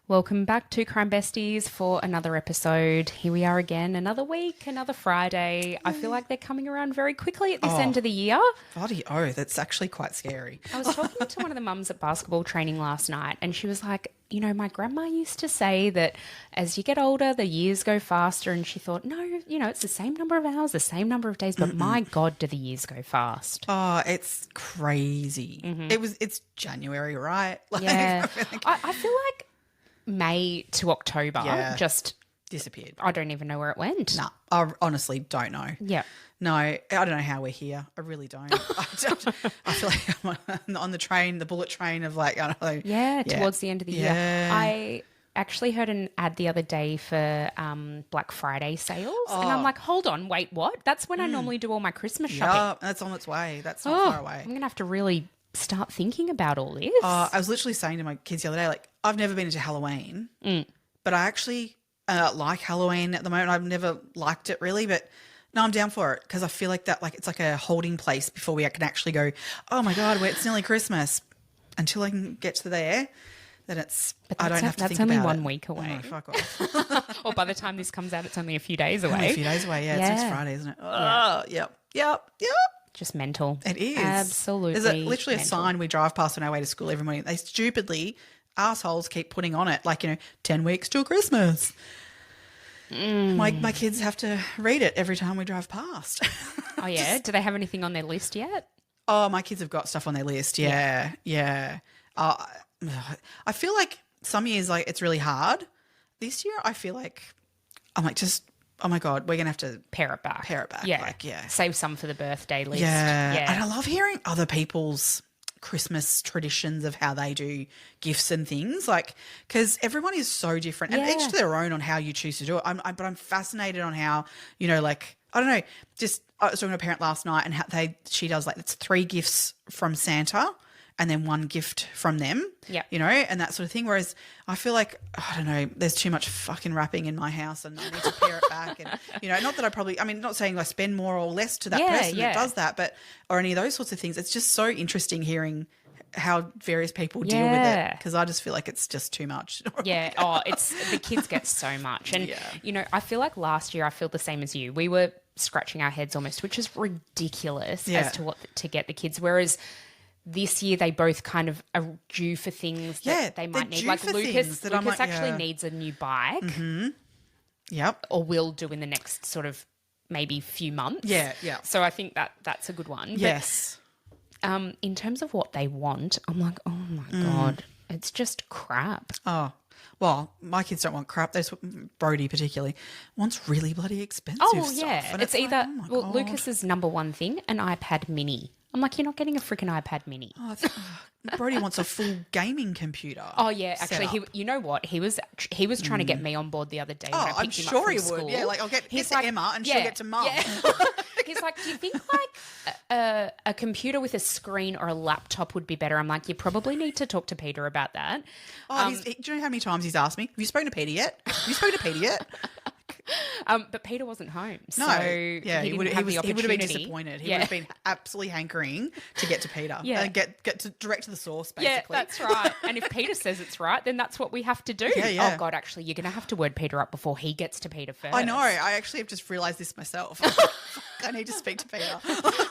Welcome back to Crime Besties for another episode. Here we are again, another week, another Friday. I feel like they're coming around very quickly at this end of the year. Bloody oath, it's actually quite scary. I was talking to one of the mums at basketball training last night, and she was like, you know, my grandma used to say that as you get older, the years go faster. And she thought, no, you know, it's the same number of hours, the same number of days, but my God, do the years go fast. Oh, it's crazy. It's January, right? Like, Yeah. I feel like May to October just disappeared. I don't even know where it went. No, I honestly don't know. Yeah. No, I don't know how we're here. I really don't. I feel like I'm on the train, the bullet train of like, I don't know. Yeah, towards the end of the year. I actually heard an ad the other day for Black Friday sales. And I'm like, hold on, wait, what? That's when I normally do all my Christmas shopping. Yeah, that's on its way. That's not far away. I'm going to have to really start thinking about all this. I was literally saying to my kids the other day, like, I've never been into Halloween, but I actually like Halloween at the moment. I've never liked it really, but no, I'm down for it because I feel like that, like it's like a holding place before we can actually go, oh my God, it's nearly Christmas. Until I can get to there, then I don't have to think about it. That's only 1 week away. Oh, fuck off. Or by the time this comes out, it's only a few days away. Only a few days away, yeah. It's next Friday, isn't it? Oh, yep. Just mental. It is. Absolutely. There's literally mental. a sign we drive past on our way to school every morning. They stupidly, assholes, keep putting on it, like, 10 weeks till Christmas. My kids have to read it every time we drive past. Oh, yeah? Do they have anything on their list yet? Oh, my kids have got stuff on their list. Yeah. I feel like some years, like, it's really hard. This year, I feel like I'm like, just, oh my God, we're going to have to Pare it back. Yeah. Like, Save some for the birthday list. Yeah. And I love hearing other people's Christmas traditions of how they do gifts and things, like, because everyone is so different and each to their own on how you choose to do it. But I'm fascinated on how, like, I don't know, just I was talking to a parent last night and how she does like, it's 3 gifts from Santa and then 1 gift from them, and that sort of thing. Whereas I feel like, I don't know, there's too much fucking wrapping in my house and I need to pare it back. And, not that not saying I spend more or less to that person that does that, but, or any of those sorts of things. It's just so interesting hearing how various people deal with it, because I just feel like it's just too much. Yeah. Oh, the kids get so much. And, I feel like last year I feel the same as you. We were scratching our heads almost, which is ridiculous as to what to get the kids. Whereas this year they both kind of are due for things that they might need. Like Lucas actually needs a new bike. Mm-hmm. Yep. Or will do in the next sort of maybe few months. Yeah. So I think that's a good one. Yes. But, in terms of what they want, I'm like, oh my God, it's just crap. Oh, well, my kids don't want crap. Brody particularly wants really bloody expensive stuff. Yeah. And it's either, like, God. Lucas's number one thing, an iPad mini. I'm like, you're not getting a freaking iPad mini. Brody wants a full gaming computer. Oh yeah, actually, you know what? He was trying to get me on board the other day. When I picked him up from he school. would. Yeah, like I'll get to Emma and she'll get to Mum. Yeah. He's like, do you think like a computer with a screen or a laptop would be better? I'm like, you probably need to talk to Peter about that. Do you know how many times he's asked me, have you spoken to Peter yet? But Peter wasn't home. So he would have been disappointed. He would have been absolutely hankering to get to Peter and get to direct to the source, basically. Yeah, that's right. And if Peter says it's right, then that's what we have to do. Yeah. Oh, God, actually, you're going to have to word Peter up before he gets to Peter first. I know. I actually have just realised this myself. I need to speak to Peter.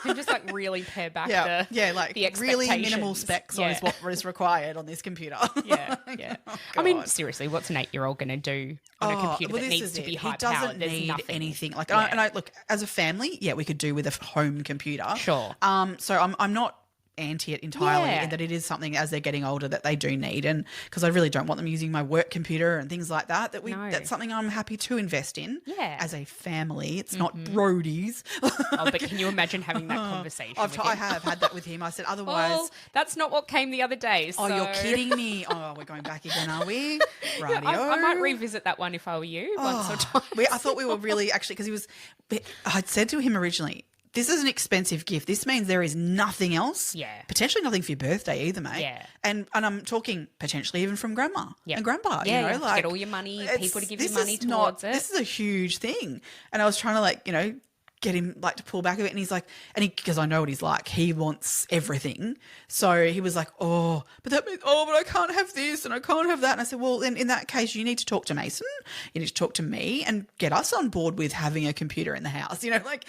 And just like really pare back the really minimal specs on what is required on this computer. Yeah. Oh, I mean, seriously, what's an 8-year-old going to do on a computer that needs to be high powered? He doesn't need anything. Like, I look, as a family, we could do with a home computer. Sure. So I'm not anti it entirely in that it is something as they're getting older that they do need, and because I really don't want them using my work computer and things like that, that's something I'm happy to invest in as a family. It's not Brody's. But can you imagine having that conversation with him? I have had that with him. I said otherwise. Well, that's not what came the other day. So. Oh, you're kidding me. Oh, we're going back again, are we? Radio. I might revisit that one if I were you once or twice. I thought we were really actually, because I'd said to him originally, this is an expensive gift. This means there is nothing else. Yeah. Potentially nothing for your birthday either, mate. Yeah. And I'm talking potentially even from grandma and grandpa. Yeah, like, get all your money, people to give you money towards it. This is a huge thing. And I was trying to get him like to pull back a bit. And he's like, because I know what he's like, he wants everything. So he was like, oh, but that means, oh, but I can't have this and I can't have that. And I said, well, then in that case, you need to talk to Mason. You need to talk to me and get us on board with having a computer in the house, you know, like,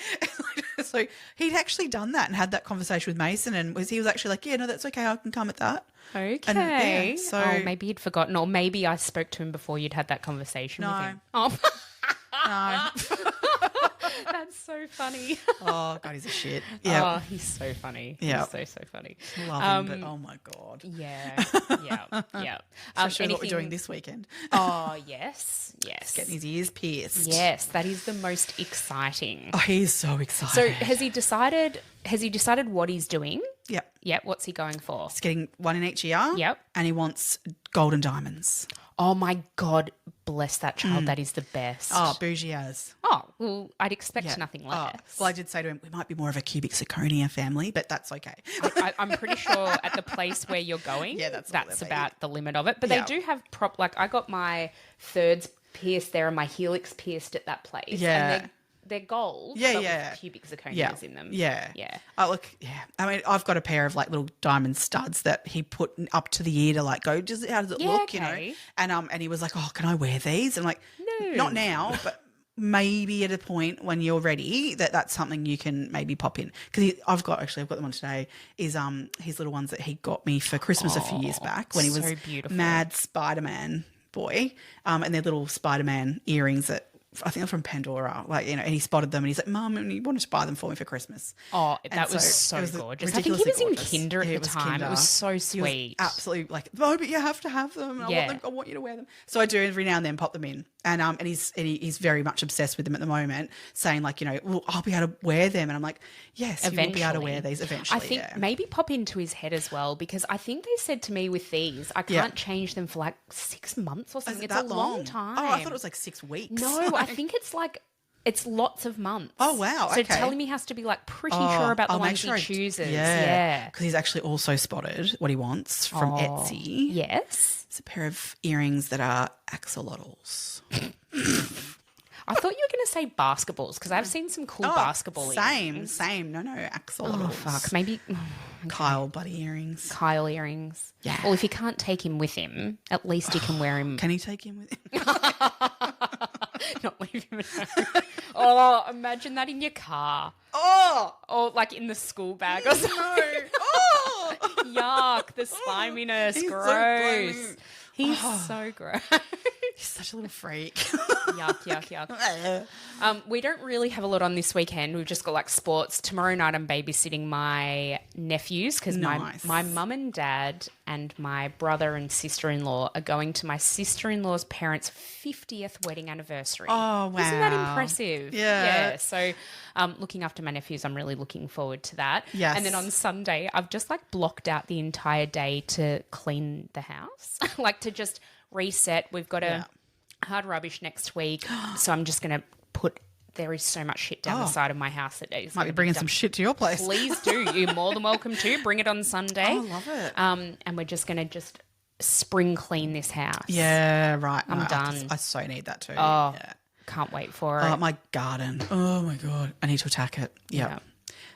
so he'd actually done that and had that conversation with Mason, and he was actually like, yeah, no, that's okay. I can come at that. Okay. And, yeah, so maybe he'd forgotten, or maybe I spoke to him before you'd had that conversation with him. Oh. No. That's so funny. Oh, God, he's a shit. Yeah. Oh, he's so funny. Yeah. He's so funny. Love him, but oh my God. Yeah. Yeah. Especially what we're doing this weekend. Oh, yes. Getting his ears pierced. Yes, that is the most exciting. Oh, he's so excited. So has he decided what he's doing? Yep. Yep. What's he going for? He's getting one in each ear. Yep. And he wants gold and diamonds. Oh my God, bless that child. That is the best. Oh, bougie as. Oh, well, I'd expect nothing less. Well, I did say to him, we might be more of a cubic zirconia family, but that's okay. I'm pretty sure at the place where you're going, that's about the limit of it. But they do have I got my thirds pierced there and my helix pierced at that place. Yeah. And they're gold, but with cubic zirconias in them. Yeah. Yeah. Oh, look, yeah. I mean, I've got a pair of like little diamond studs that he put up to the ear to like go, how does it look, you know? And he was like, oh, can I wear these? And I'm like, no. Not now, but maybe at a point when you're ready that's something you can maybe pop in. Because I've got them on today, is his little ones that he got me for Christmas a few years back when he was beautiful. Mad Spider-Man boy. And they're little Spider-Man earrings that I think they're from Pandora, like, you know, and he spotted them and he's like, Mum, and he wanted to buy them for me for Christmas. Oh, that was so gorgeous. I think he was in kinder at the time. It was so sweet. Absolutely like, no, but you have to have them. I want you to wear them. So I do every now and then pop them in. And he's very much obsessed with them at the moment, saying like, you know, well, I'll be able to wear them. And I'm like, yes, you will be able to wear these eventually. I think maybe pop into his head as well, because I think they said to me with these, I can't change them for like 6 months or something. It's a long time. Oh, I thought it was like 6 weeks. No, I think it's lots of months. Oh, wow. So telling me he has to be like pretty sure about the ones he chooses. Yeah. Because he's actually also spotted what he wants from Etsy. Yes. It's a pair of earrings that are axolotls. I thought you were going to say basketballs, because I've seen some cool basketball earrings. Same. No, axolotls. Oh, fuck. Maybe Kyle buddy earrings. Kyle earrings. Yeah. Well, if he can't take him with him, at least he can wear him. Can he take him with him? Not leave him at home. Oh, imagine that in your car. Oh! Or like in the school bag or something. No. Oh! Yuck, the sliminess. He's gross. So He's so gross. He's such a little freak. Yuck. We don't really have a lot on this weekend. We've just got like sports. Tomorrow night I'm babysitting my nephews, because my mum and dad and my brother and sister-in-law are going to my sister-in-law's parents' 50th wedding anniversary. Oh, wow. Isn't that impressive? Yeah. So looking after my nephews, I'm really looking forward to that. Yes. And then on Sunday, I've just like blocked out the entire day to clean the house, like to just reset. We've got a hard rubbish next week, so I'm just going to there is so much shit down the side of my house that is. Might be bringing some shit to your place. Please do. You're more than welcome to. Bring it on Sunday. Oh, I love it. And we're just going to spring clean this house. Yeah, right. I'm done. I so need that too. Oh, yeah. Can't wait for it. Oh, my garden. Oh, my God. I need to attack it. Yeah.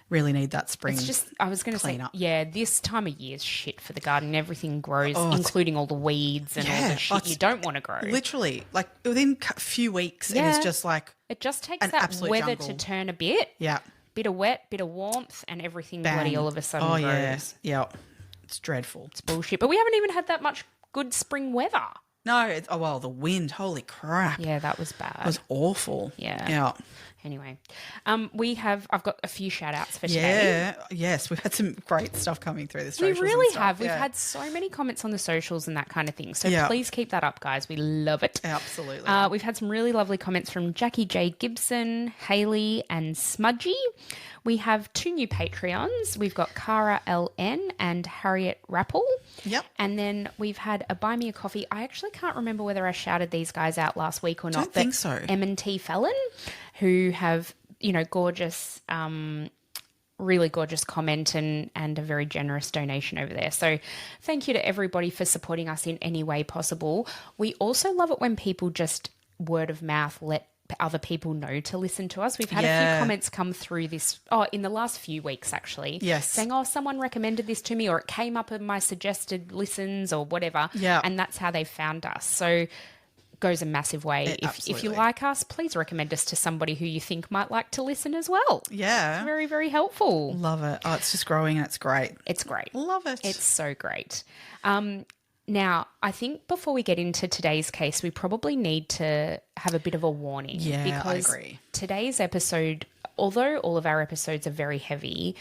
Really need that spring. It's just, I was going to say, up. This time of year is shit for the garden. Everything grows, including all the weeds and all the shit you don't want to grow. Literally, like within a few weeks, it is just like it just takes that weather to turn a bit. Yeah. Bit of wet, bit of warmth, and everything bloody all of a sudden grows. Yeah. It's dreadful. It's bullshit. But we haven't even had that much good spring weather. No, the wind, holy crap. Yeah, that was bad. It was awful. Yeah. Anyway, I've got a few shout outs for today. Yeah, yes, we've had some great stuff coming through the socials. We really have. We've had so many comments on the socials and that kind of thing. So please keep that up, guys. We love it. Absolutely. We've had some really lovely comments from Jackie J. Gibson, Hayley and Smudgy. We have 2 new Patreons. We've got Cara LN and Harriet Rappel. Yep. And then we've had a Buy Me a Coffee. I actually can't remember whether I shouted these guys out last week or not. I don't think so. M&T Fallon, who have, gorgeous, really gorgeous comment and a very generous donation over there. So thank you to everybody for supporting us in any way possible. We also love it when people just word of mouth let other people know to listen to us. We've had a few comments come through this in the last few weeks actually. Yes. Saying, someone recommended this to me, or it came up in my suggested listens or whatever. Yeah. And that's how they found us. So goes a massive way. If you like us, please recommend us to somebody who you think might like to listen as well. Yeah. It's very, very helpful. Love it. Oh, it's just growing and it's great. It's great. Love it. It's so great. Now, I think before we get into today's case, we probably need to have a bit of a warning. Yeah, because I agree. Today's episode, although all of our episodes are very heavy,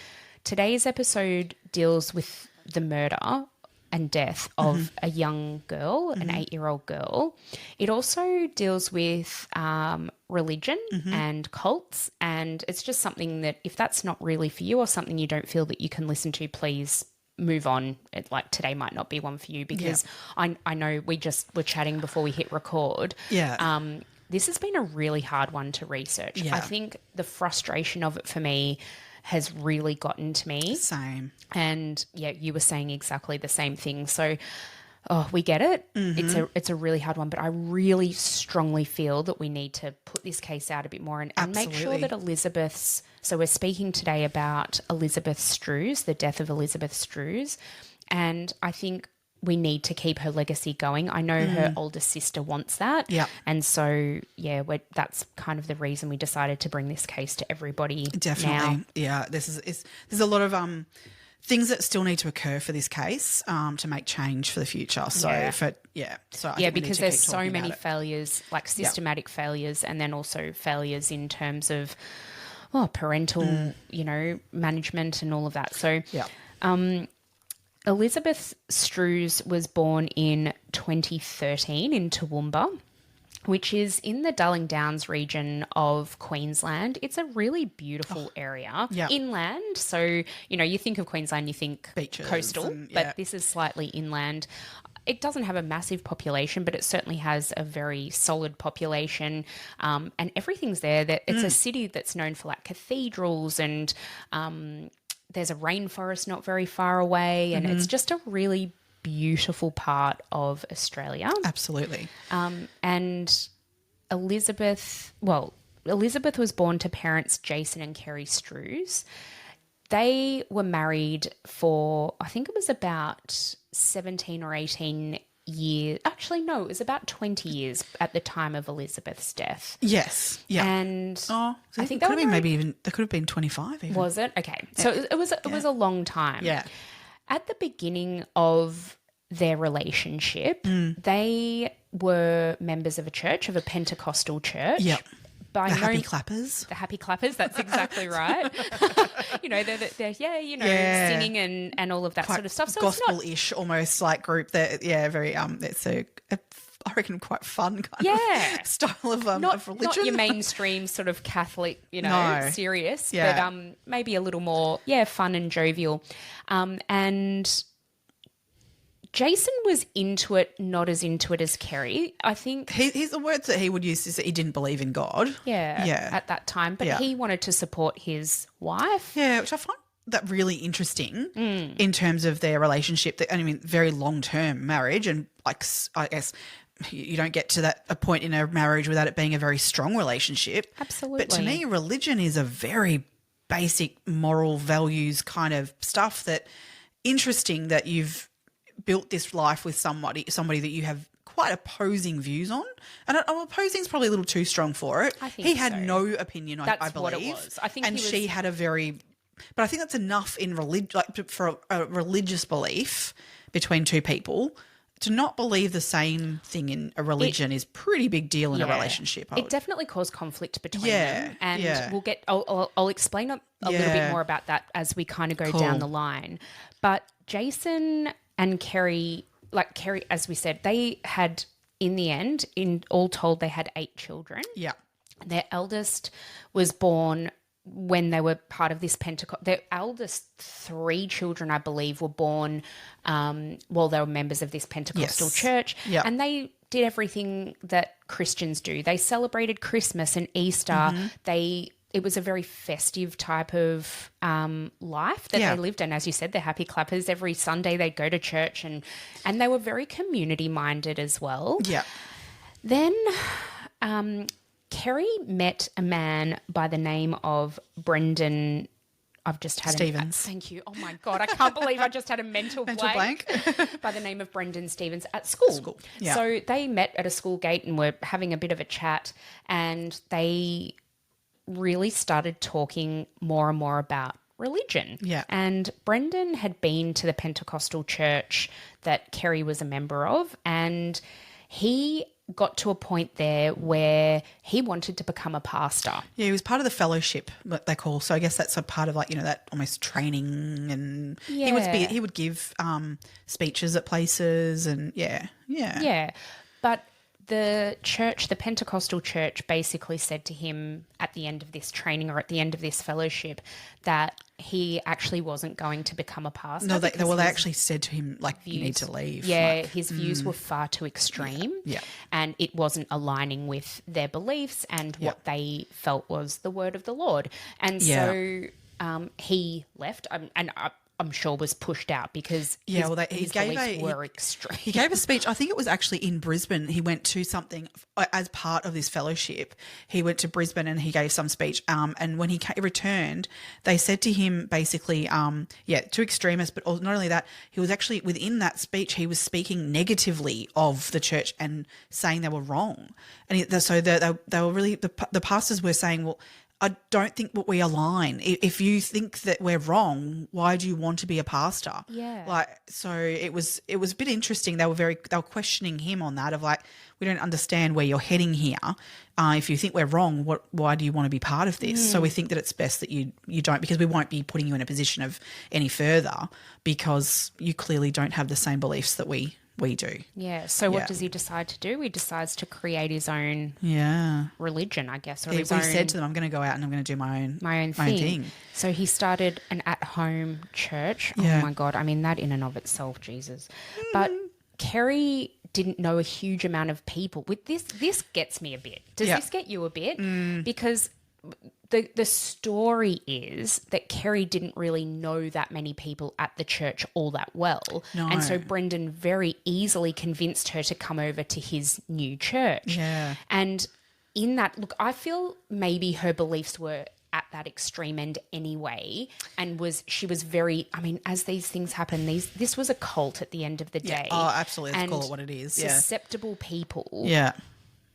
today's episode deals with the murder and death of a young girl, an 8-year-old girl. It also deals with religion and cults, and it's just something that if that's not really for you or something you don't feel that you can listen to, please move on. Today might not be one for you because I know we just were chatting before we hit record. Yeah. This has been a really hard one to research. Yeah. I think the frustration of it for me has really gotten to me. Same. And you were saying exactly the same thing. So, we get it. It's a really hard one, but I really strongly feel that we need to put this case out a bit more and make sure that so we're speaking today about Elizabeth Struhs, the death of Elizabeth Struhs. And I think we need to keep her legacy going. I know her older sister wants that. Yeah. And so, that's kind of the reason we decided to bring this case to everybody. Definitely. Now. Yeah. There's a lot of things that still need to occur for this case to make change for the future. So, I think because there's so many failures, like systematic failures, and then also failures in terms of parental, management and all of that. So, Elizabeth Struhs was born in 2013 in Toowoomba, which is in the Darling Downs region of Queensland. It's a really beautiful area. Inland. So, you think of Queensland, you think beaches coastal, but this is slightly inland. It doesn't have a massive population, but it certainly has a very solid population, and everything's there. It's a city that's known for like cathedrals, and there's a rainforest not very far away, and it's just a really beautiful part of Australia. Absolutely. And Elizabeth was born to parents Jason and Kerry Struhs. They were married for, I think it was about 17 or 18 years. Actually, no, it was about 20 years at the time of Elizabeth's death. Yes. Yeah. And so I think there could have been 25 even. Was it? Okay. So it was a long time. Yeah. At the beginning of their relationship, they were members of a church, of a Pentecostal church. Yeah. Happy Clappers. The Happy Clappers, that's exactly right. They're singing and all of that sort of stuff. So gospel-ish almost like group that, very, it's a I reckon quite fun kind of style of religion. Not your mainstream sort of Catholic, serious, but maybe a little more, fun and jovial. And Jason was into it, not as into it as Kerry. I think he's the words that he would use is that he didn't believe in God. At that time, but he wanted to support his wife. Yeah, which I find that really interesting in terms of their relationship. Very long-term marriage, and like I guess you don't get to a point in a marriage without it being a very strong relationship. Absolutely. But to me, religion is a very basic moral values kind of stuff that interesting that you've built this life with somebody that you have quite opposing views on. And opposing is probably a little too strong for it. I think he had no opinion, I believe. What it was. I think she had a very... But I think that's enough in for a religious belief between two people. To not believe the same thing in a religion is pretty big deal in a relationship. It definitely caused conflict between them. And we'll get... I'll explain a little bit more about that as we kind of go down the line. But Jason and Kerry, as we said, they had, in the end, in all told, they had 8 children. Yeah. Their eldest was born when they were part of this Pentecost. Their eldest 3 children, I believe, were born while they were members of this Pentecostal church. Yep. And they did everything that Christians do. They celebrated Christmas and Easter. It was a very festive type of life that they lived. And as you said, they're happy clappers. Every Sunday they'd go to church and they were very community-minded as well. Yeah. Then Kerry met a man by the name of Brendan. I've just had Stevens. Thank you. Oh my God, I can't believe I just had a mental blank. By the name of Brendan Stevens at school. Yeah. So they met at a school gate and were having a bit of a chat, and they really started talking more and more about religion. Yeah. And Brendan had been to the Pentecostal church that Kerry was a member of, and he got to a point there where he wanted to become a pastor. Yeah, he was part of the fellowship, what they call. So I guess that's a part of like, that almost training, and he would give speeches at places, and yeah. But the church, the Pentecostal church, basically said to him at the end of this training or at the end of this fellowship that he actually wasn't going to become a pastor. No, they actually said to him, like, you need to leave. Yeah, his views were far too extreme. Yeah. And it wasn't aligning with their beliefs and what they felt was the word of the Lord. And so he left, and I'm sure was pushed out because his beliefs were extreme. He gave a speech. I think it was actually in Brisbane. He went to something as part of this fellowship. He went to Brisbane and he gave some speech. And when he returned, they said to him basically, too extremist, but not only that, he was actually within that speech, he was speaking negatively of the church and saying they were wrong. And so they were really, the pastors were saying, well, I don't think that we align. If you think that we're wrong, why do you want to be a pastor? Yeah. So it was a bit interesting. They were questioning him on that of like, we don't understand where you're heading here. If you think we're wrong, why do you want to be part of this? So we think that it's best that you don't, because we won't be putting you in a position of any further because you clearly don't have the same beliefs that we do. Yeah. So what does he decide to do? He decides to create his own religion, I guess. Or he said to them, I'm going to go out and I'm going to do my own thing. So he started an at-home church. Yeah. Oh, my God. I mean, that in and of itself, Jesus. But Kerry didn't know a huge amount of people. With this gets me a bit. Does this get you a bit? Because the story is that Kerry didn't really know that many people at the church all that well. No. And so Brendan very easily convinced her to come over to his new church. Yeah. And in that, look, I feel maybe her beliefs were at that extreme end anyway, and she was very, I mean, as these things happen, this was a cult at the end of the day. Oh, absolutely. Let's call it what it is. Susceptible people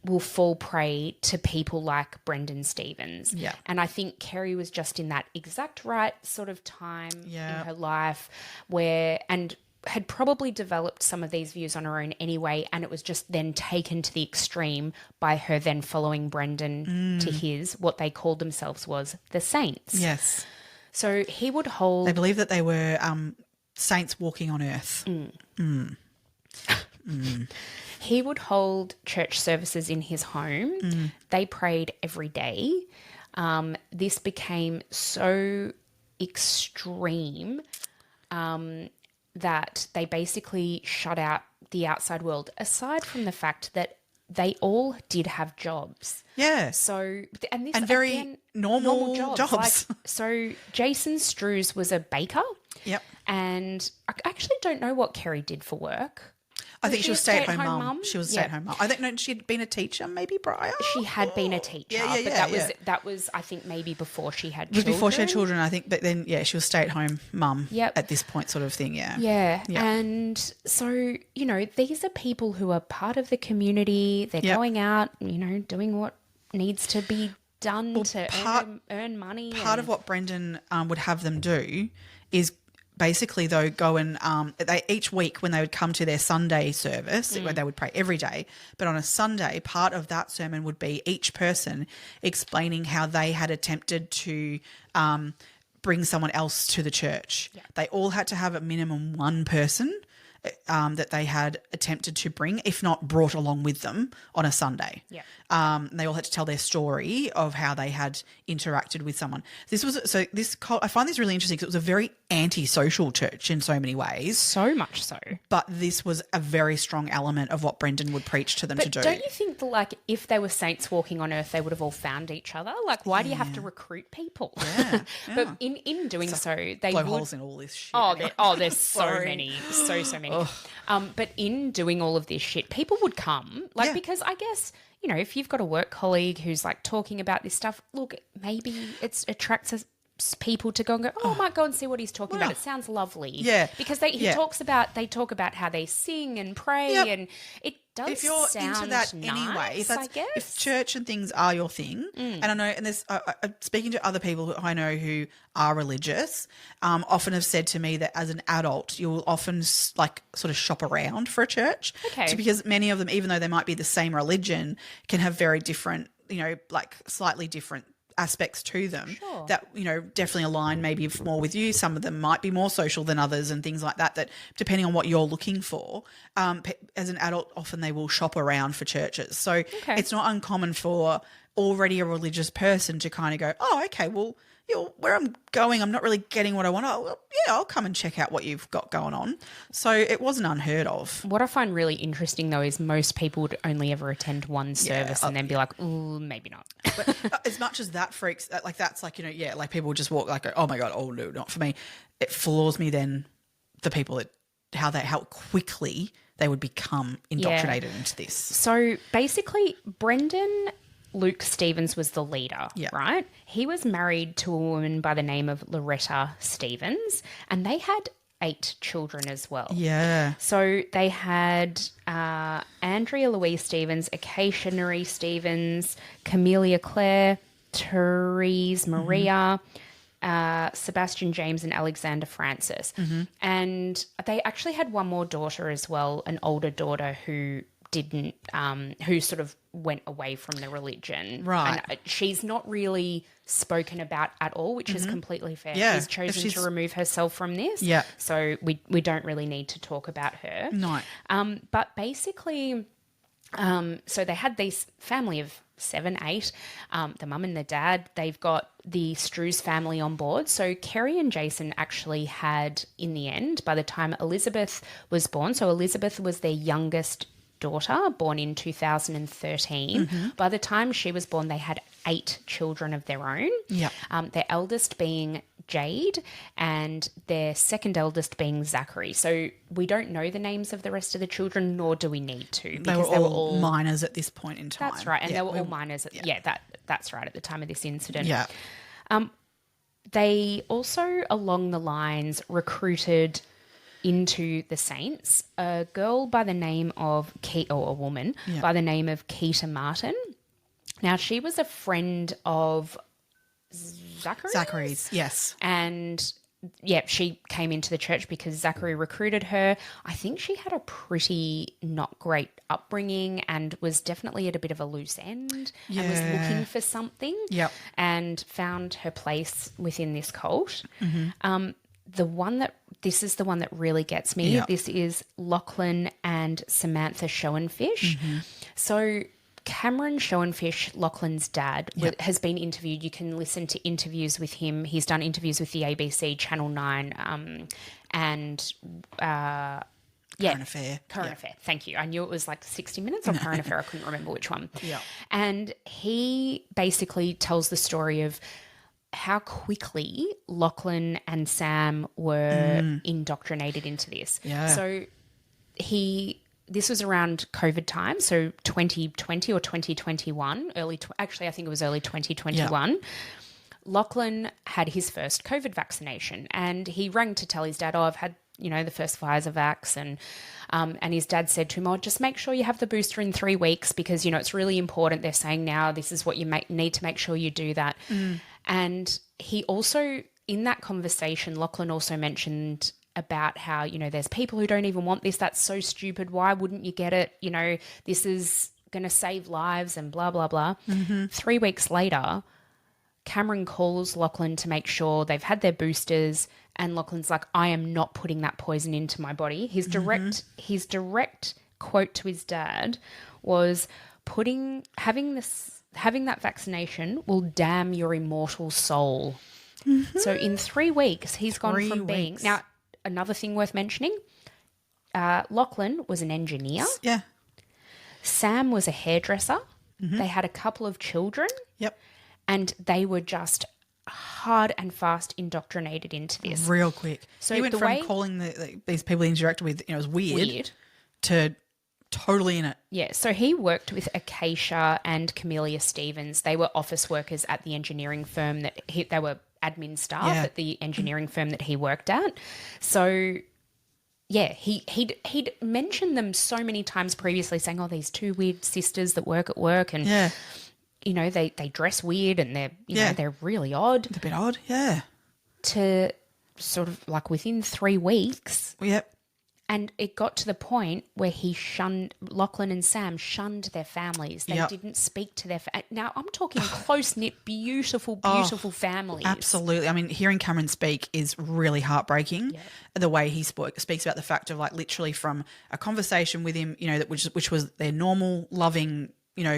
will fall prey to people like Brendan Stevens. Yeah. And I think Kerry was just in that exact right sort of time in her life and had probably developed some of these views on her own anyway, and it was just then taken to the extreme by her then following Brendan to what they called themselves was the Saints. Yes. So he would hold... They believe that they were saints walking on earth. He would hold church services in his home. They prayed every day. This became so extreme that they basically shut out the outside world, aside from the fact that they all did have jobs. Yeah. So, and very again, normal jobs. Like, so Jason Struhs was a baker. Yep. And I actually don't know what Kerry did for work. I think she was stay-at-home mum. mum. She was a stay-at-home mum. I think she'd been a teacher maybe prior. She had been a teacher, but that was I think maybe before she had children. It was before she had children, I think, but then she was stay-at-home mum at this point sort of thing, Yeah. And so, these are people who are part of the community. They're going out, doing what needs to be done to earn money. Part of what Brendan would have them do is basically, though, go and they each week when they would come to their Sunday service, where they would pray every day, but on a Sunday, part of that sermon would be each person explaining how they had attempted to bring someone else to the church. Yeah. They all had to have a minimum one person that they had attempted to bring, if not brought along with them on a Sunday. Yeah. They all had to tell their story of how they had interacted with someone. I find this really interesting because it was a very anti-social church in so many ways. So much so. But this was a very strong element of what Brendan would preach to them to do. Don't you think that, if they were saints walking on earth, they would have all found each other? Like, why do you have to recruit people? Yeah. But in doing so, they blow would... holes in all this shit. There's so many. But in doing all of this shit, people would come, because I guess, if you've got a work colleague who's like talking about this stuff, look, maybe it attracts people to go and go, I might go and see what he's talking about. It sounds lovely. Yeah. Because they talk about how they sing and pray, and it does if you're sound into that nice, anyway, I guess. If church and things are your thing, and I know, and there's speaking to other people who I know who are religious, often have said to me that as an adult, you will often sort of shop around for a church, because many of them, even though they might be the same religion, can have very different, slightly different aspects to them that definitely align maybe more with you. Some of them might be more social than others and things like that depending on what you're looking for, as an adult often they will shop around for churches, so it's not uncommon for already a religious person to kind of go, okay, well, where I'm going, I'm not really getting what I want. I'll come and check out what you've got going on. So it wasn't unheard of. What I find really interesting, though, is most people would only ever attend one service and then be like, ooh, maybe not. But as much as that freaks, people just walk like, oh my God, oh no, not for me. It floors me then, the people that, how quickly they would become indoctrinated into this. So basically, Brendan Luke Stevens was the leader, right? He was married to a woman by the name of Loretta Stevens, and they had 8 children as well. Yeah. So they had Andrea Louise Stevens, Acacia Marie Stevens, Camellia Claire, Therese Maria, Sebastian James, and Alexander Francis. And they actually had one more daughter as well, an older daughter who who sort of went away from the religion. Right. And she's not really spoken about at all, which is completely fair. Yeah. She's chosen to remove herself from this. Yeah. So we don't really need to talk about her. No. But basically, so they had this family of 7, 8, the mum and the dad. They've got the Struhs family on board. So Kerry and Jason actually had, in the end, by the time Elizabeth was born, so Elizabeth was their youngest daughter, born in 2013. By the time she was born, they had 8 children of their own. Yeah. Their eldest being Jade and their second eldest being Zachary. So we don't know the names of the rest of the children, nor do we need to. Because they were all minors at this point in time. That's right. And they were all minors. That's right, at the time of this incident. Yeah. They also, along the lines, recruited into the Saints a girl by the name of a woman by the name of Keita Martin. Now, she was a friend of Zachary's, yes. And she came into the church because Zachary recruited her. I think she had a pretty not great upbringing and was definitely at a bit of a loose end and was looking for something and found her place within this cult. This is the one that really gets me. This is Lachlan and Samantha Schoenfish. So Cameron Schoenfish, Lachlan's dad, has been interviewed. You can listen to interviews with him. He's done interviews with the ABC, Channel 9, and Current Affair. Current Affair. Thank you. I knew it was like 60 Minutes or Current Affair. I couldn't remember which one. And he basically tells the story of how quickly Lachlan and Sam were indoctrinated into this. So this was around COVID time, so 2020 or 2021, actually I think it was early 2021. Lachlan had his first COVID vaccination and he rang to tell his dad, I've had, the first Pfizer vax, and his dad said to him, just make sure you have the booster in 3 weeks because, it's really important. They're saying now this is what you need to make sure you do that. And he also, in that conversation, Lachlan also mentioned about how, there's people who don't even want this. That's so stupid. Why wouldn't you get it? This is going to save lives and blah, blah, blah. 3 weeks later, Cameron calls Lachlan to make sure they've had their boosters, and Lachlan's like, I am not putting that poison into my body. His direct quote to his dad was, having that vaccination will damn your immortal soul. So in 3 weeks, he's gone from being... Now, another thing worth mentioning, Lachlan was an engineer. Yeah. Sam was a hairdresser. They had a couple of children. Yep. And they were just hard and fast indoctrinated into this. Real quick. So he went the from way- calling these people he interacted with, it was weird, to totally in it. Yeah, so he worked with Acacia and Camellia Stevens. They were office workers at the engineering firm they were admin staff at the engineering firm that he worked at. So yeah, he'd mentioned them so many times previously, saying, "Oh, these two weird sisters that work at work, and they dress weird, and they're they're really odd." A bit odd, yeah. To sort of like within 3 weeks, Yep. and it got to the point where Lachlan and Sam shunned their families. They didn't speak to their now I'm talking close-knit, beautiful families. Absolutely. I mean, hearing Cameron speak is really heartbreaking. Yeah. The way he speaks about the fact of, like, literally from a conversation with him, which was their normal, loving,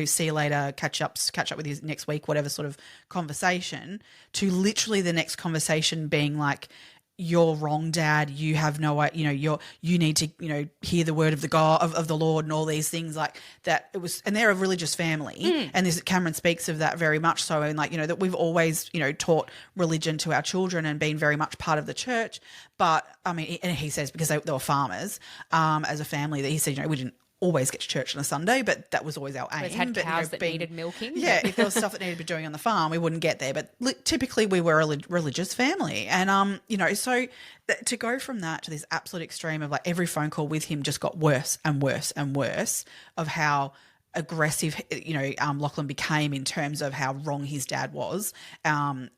see you later, catch up with you next week, whatever sort of conversation, to literally the next conversation being like, "You're wrong, Dad. You have no way. You need to hear the word of the God of the Lord," and all these things like that. It was, and they're a religious family, and this Cameron speaks of that very much so. And that we've always taught religion to our children and been very much part of the church. But I mean, and he says because they were farmers as a family, that he said we didn't always get to church on a Sunday, but that was always our aim. We've had cows that needed milking. Yeah, if there was stuff that needed to be doing on the farm, we wouldn't get there. But typically we were a religious family. And, so to go from that to this absolute extreme of, like, every phone call with him just got worse and worse and worse, of how aggressive, Lachlan became in terms of how wrong his dad was,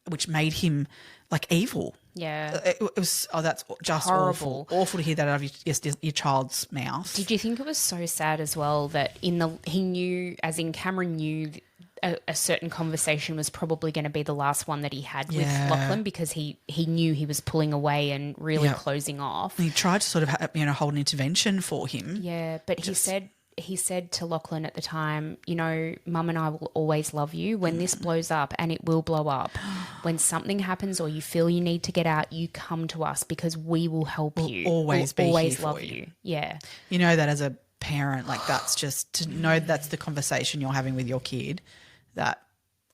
which made him, like, evil. Yeah. It was, that's just horrible. Awful to hear that out of your child's mouth. Did you think it was so sad as well that Cameron knew a certain conversation was probably going to be the last one that he had with Lachlan, because he knew he was pulling away and really closing off. And he tried to sort of hold an intervention for him. Yeah, but he said to Lachlan at the time, "Mum and I will always love you. When this blows up, and it will blow up, when something happens or you feel you need to get out, you come to us because we will help you. Always love you." Yeah. That as a parent, like, that's just to know that's the conversation you're having with your kid. That,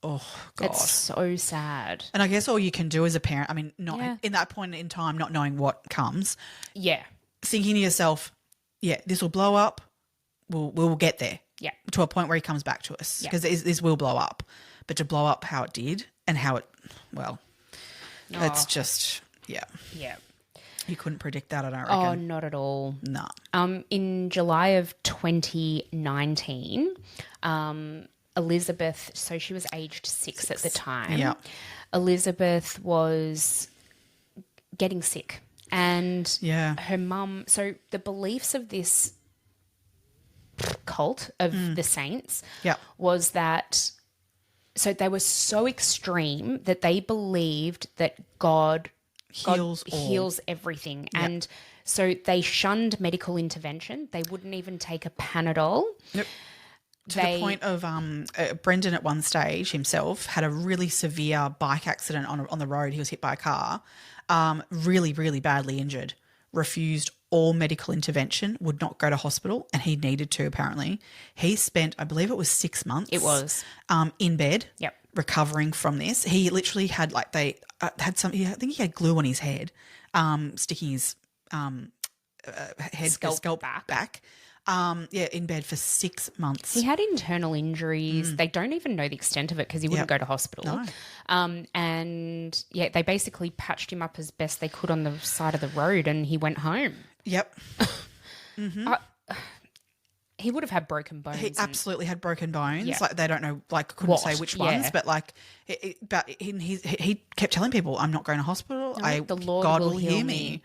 oh God, it's so sad. And I guess all you can do as a parent, I mean, not in that point in time, not knowing what comes. Yeah. Thinking to yourself, this will blow up. We'll get there. Yeah. To a point where he comes back to us, because this will blow up. But to blow up how it did and how it, it's just, Yeah. You couldn't predict that, I don't reckon. Oh, not at all. No. In July of 2019, Elizabeth, so she was aged 6 at the time. Yeah. Elizabeth was getting sick, and her mum, so the beliefs of this cult of the saints was that, so they were so extreme that they believed that God heals everything. Yep. And so they shunned medical intervention. They wouldn't even take a Panadol. Nope. To the point of Brendan at one stage himself had a really severe bike accident on the road. He was hit by a car, really, really badly injured, refused all medical intervention, would not go to hospital, and he needed to apparently. He spent, I believe it was 6 months. It was. In bed. Yep. Recovering from this. He literally had, like, they had some, I think he had glue on his head, sticking his scalp back. In bed for 6 months. He had internal injuries. They don't even know the extent of it because he wouldn't go to hospital. No. And they basically patched him up as best they could on the side of the road, and he went home. Yep. He would have had broken bones. He absolutely had broken bones. Yeah. Like, they don't know, like, couldn't say which ones, but, like, he kept telling people, "I'm not going to hospital. The Lord God will will heal hear me." me.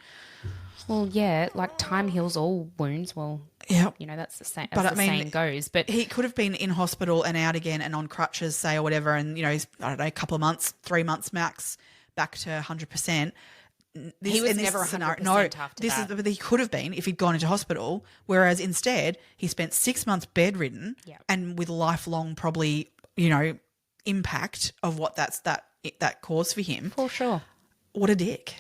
Well, yeah, like, time heals all wounds. Well, that's the same. As the saying goes. But he could have been in hospital and out again and on crutches, say, or whatever, and he's, I don't know, a couple of months, 3 months max, back to 100%. He was never 100% after that. But he could have been if he'd gone into hospital, whereas instead he spent 6 months bedridden and with lifelong probably, impact of what that caused for him. For sure. What a dick.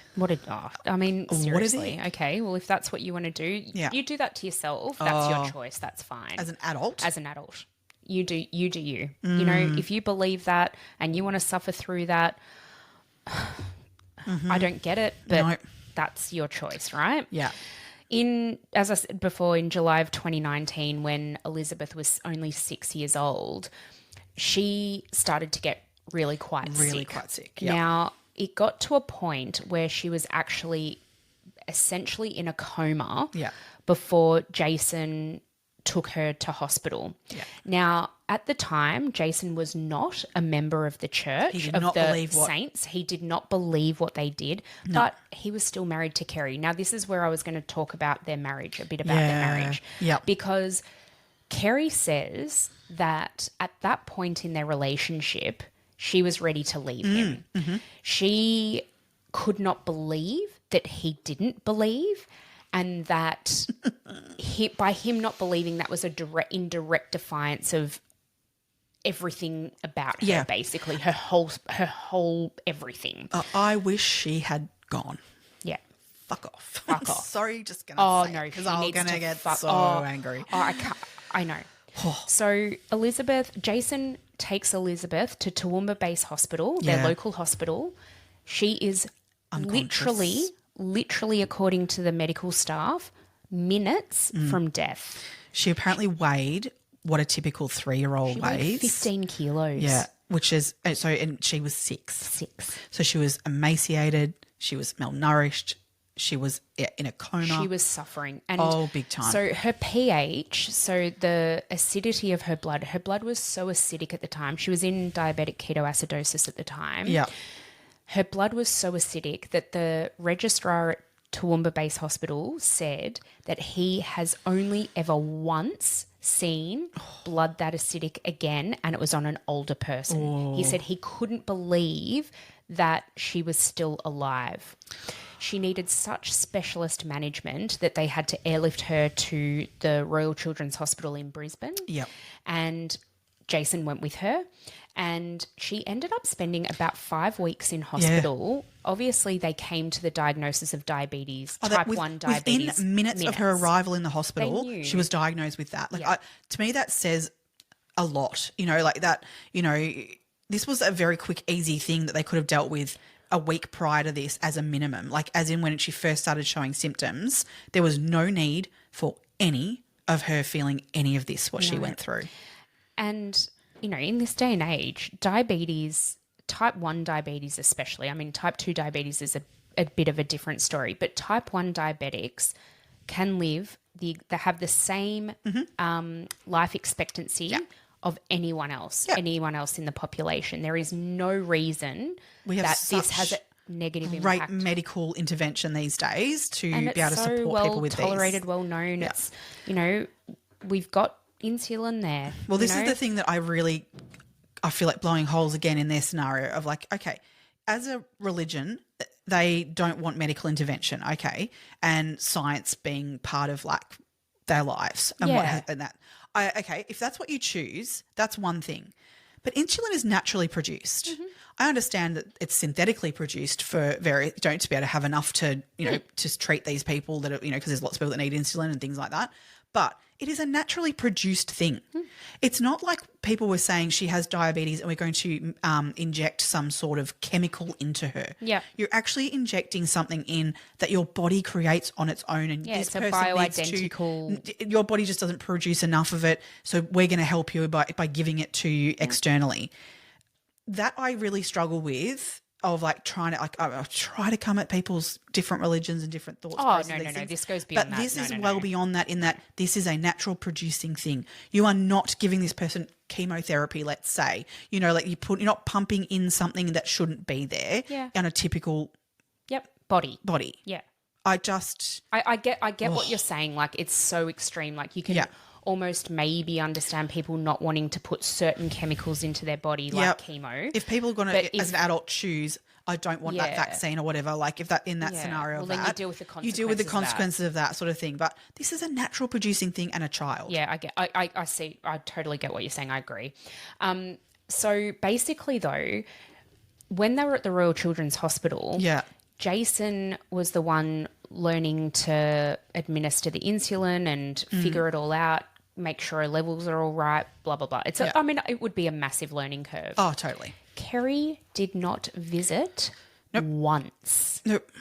I mean, seriously. Okay, well, if that's what you want to do, you do that to yourself. That's your choice. That's fine. As an adult? As an adult. You do you. If you believe that and you want to suffer through that, I don't get it, but No. that's your choice, right? Yeah. As I said before, in July of 2019, when Elizabeth was only 6 years old, she started to get really quite sick. Yep. Now, it got to a point where she was actually essentially in a coma before Jason took her to hospital. Yeah. Now, at the time, Jason was not a member of the church of the saints. He did not believe what they did, but he was still married to Kerry. Now, this is where I was going to talk about their marriage, a bit about their marriage. Yeah. Because Kerry says that at that point in their relationship, she was ready to leave him. Mm-hmm. She could not believe that he didn't believe, and that by him not believing, that was in direct defiance of everything about her, basically her whole everything. I wish she had gone. Yeah. Fuck off. Fuck off. Sorry, just gonna say no, because I'm gonna get so angry. I can't. I know. So Jason takes Elizabeth to Toowoomba Base Hospital, their local hospital. She is literally, according to the medical staff, minutes from death. She apparently weighed what a typical 3-year-old weighs. 15 kilos. Yeah, which is and she was 6. So she was emaciated. She was malnourished. She was in a coma. She was suffering. And big time. So her pH, so the acidity of her blood was so acidic at the time. She was in diabetic ketoacidosis at the time. Yeah. Her blood was so acidic that the registrar at Toowoomba Base Hospital said that he has only ever once seen blood that acidic again, and it was on an older person. Oh. He said he couldn't believe that she was still alive. She needed such specialist management that they had to airlift her to the Royal Children's Hospital in Brisbane. Yep. And Jason went with her, and she ended up spending about 5 weeks in hospital. Yeah. Obviously, they came to the diagnosis of diabetes, type 1 diabetes. Within minutes of her arrival in the hospital, she was diagnosed with that. To me, that says a lot. Like that, this was a very quick, easy thing that they could have dealt with a week prior to this as a minimum. Like, as in when she first started showing symptoms, there was no need for any of her feeling any of this, what she went through. And, in this day and age, diabetes, type 1 diabetes especially, I mean, type 2 diabetes is a bit of a different story, but type 1 diabetics can they have the same life expectancy of anyone else in the population. There is no reason that this has a negative impact. Great medical intervention these days to be able to support people with these. Tolerated, well known. Yeah. It's, we've got insulin there. Well, this is the thing that I feel like blowing holes again in their scenario of like, okay, as a religion, they don't want medical intervention, okay, and science being part of like their lives and okay, if that's what you choose, that's one thing. But insulin is naturally produced. Mm-hmm. I understand that it's synthetically produced to be able to have enough to, to treat these people that are, because there's lots of people that need insulin and things like that. But it is a naturally produced thing. Mm. It's not like people were saying she has diabetes and we're going to inject some sort of chemical into her. Yeah. You're actually injecting something in that your body creates on its own. And this it's a bioidentical. Your body just doesn't produce enough of it, so we're going to help you by giving it to you externally. That I really struggle with. Of like trying to I try to come at people's different religions and different thoughts. Oh no, this goes beyond that. But this is beyond that. In that this is a natural producing thing. You are not giving this person chemotherapy. Let's say you're not pumping in something that shouldn't be there. Yeah. On a typical. Yep. Body. Yeah. I get what you're saying. Like it's so extreme. Like you can. Almost maybe understand people not wanting to put certain chemicals into their body like chemo. If people are going to, as an adult, choose, I don't want that vaccine or whatever, like if that in that scenario then you deal with the consequences. You deal with the consequences of that sort of thing. But this is a natural producing thing and a child. Yeah, I see. I totally get what you're saying. I agree. So basically though, when they were at the Royal Children's Hospital, Jason was the one learning to administer the insulin and figure it all out, make sure her levels are all right, blah, blah, blah. It would be a massive learning curve. Oh, totally. Kerry did not visit Nope. once. Nope.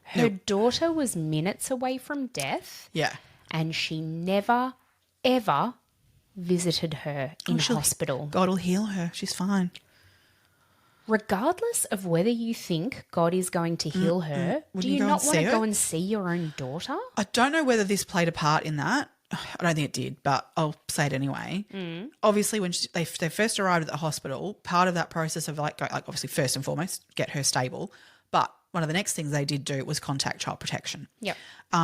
Her daughter was minutes away from death. Yeah. And she never, ever visited her in hospital. God will heal her. She's fine. Regardless of whether you think God is going to heal her, do you not want to go and see your own daughter? I don't know whether this played a part in that. I don't think it did, but I'll say it anyway. Obviously, when they first arrived at the hospital, part of that process of like obviously first and foremost, get her stable. But one of the next things they did do was contact child protection. Yep.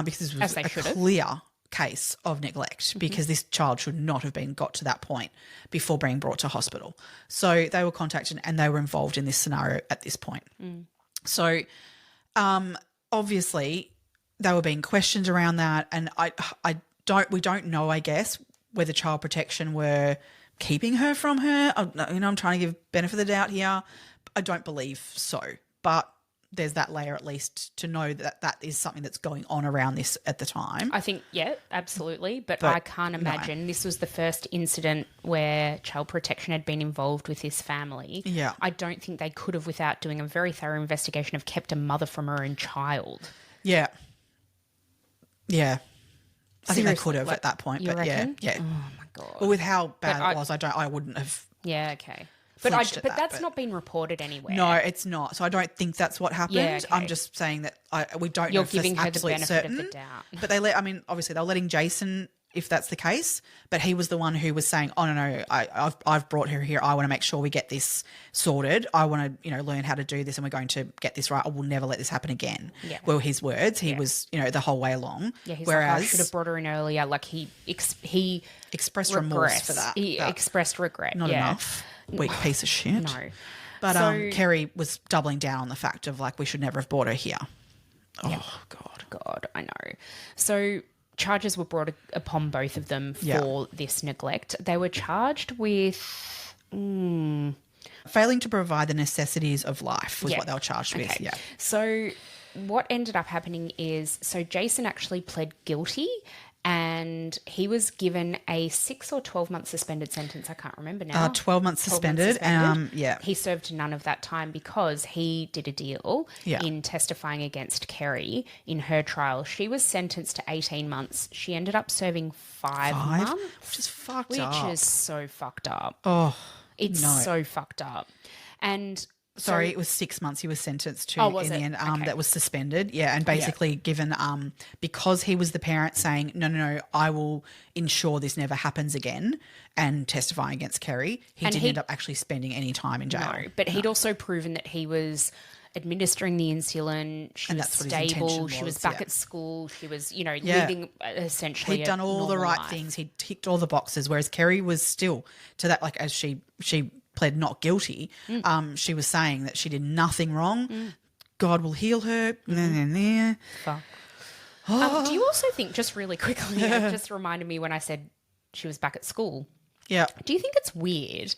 Because this was a clear case of neglect because this child should not have been got to that point before being brought to hospital. So they were contacted and they were involved in this scenario at this point. So obviously they were being questioned around that, and we don't know, I guess, whether child protection were keeping her from her. I'm trying to give benefit of the doubt here. I don't believe so, but there's that layer at least to know that that is something that's going on around this at the time. I think, yeah, absolutely. But I can't imagine this was the first incident where child protection had been involved with this family. Yeah. I don't think they could have, without doing a very thorough investigation, have kept a mother from her own child. Yeah. Yeah. I think they could have like, at that point. You but reckon? Yeah. Oh my God. Well, with how bad it was, I wouldn't have. Yeah, okay. But that's not been reported anywhere. No, it's not. So I don't think that's what happened. Yeah, okay. I'm just saying that we don't know You're if giving that's her the benefit certain, of the doubt. But obviously they're letting Jason, if that's the case, but he was the one who was saying, oh, no, I've brought her here. I want to make sure we get this sorted. I want to, learn how to do this, and we're going to get this right. I will never let this happen again. Yeah. Were his words. He was, the whole way along. Yeah, he's Whereas, like, I should have brought her in earlier. Like he expressed remorse for that. He expressed regret. Not enough. Weak piece of shit. No. But Kerry was doubling down on the fact of like we should never have brought her here. Oh, God, I know. So charges were brought upon both of them for this neglect. They were charged with failing to provide the necessities of life was what they were charged with. Yeah. So what ended up happening is, Jason actually pled guilty, and he was given a 6 or 12-month suspended sentence. I can't remember now. 12 months suspended. Yeah. He served none of that time because he did a deal in testifying against Kerry in her trial. She was sentenced to 18 months. She ended up serving 5 months. Which is fucked up. Which is so fucked up. Oh, it's so fucked up. And sorry, it was 6 months he was sentenced to in the end. That was suspended. Yeah, and basically given because he was the parent saying, no, I will ensure this never happens again, and testifying against Kerry, he didn't end up actually spending any time in jail. No, but he'd also proven that he was administering the insulin. She was stable. She was back at school. She was, living essentially. He'd done all the right things. He'd ticked all the boxes, whereas Kerry was still to that, like as she pled not guilty, she was saying that she did nothing wrong. God will heal her. Fuck. Do you also think, just really quickly, it just reminded me when I said she was back at school. Yeah. Do you think it's weird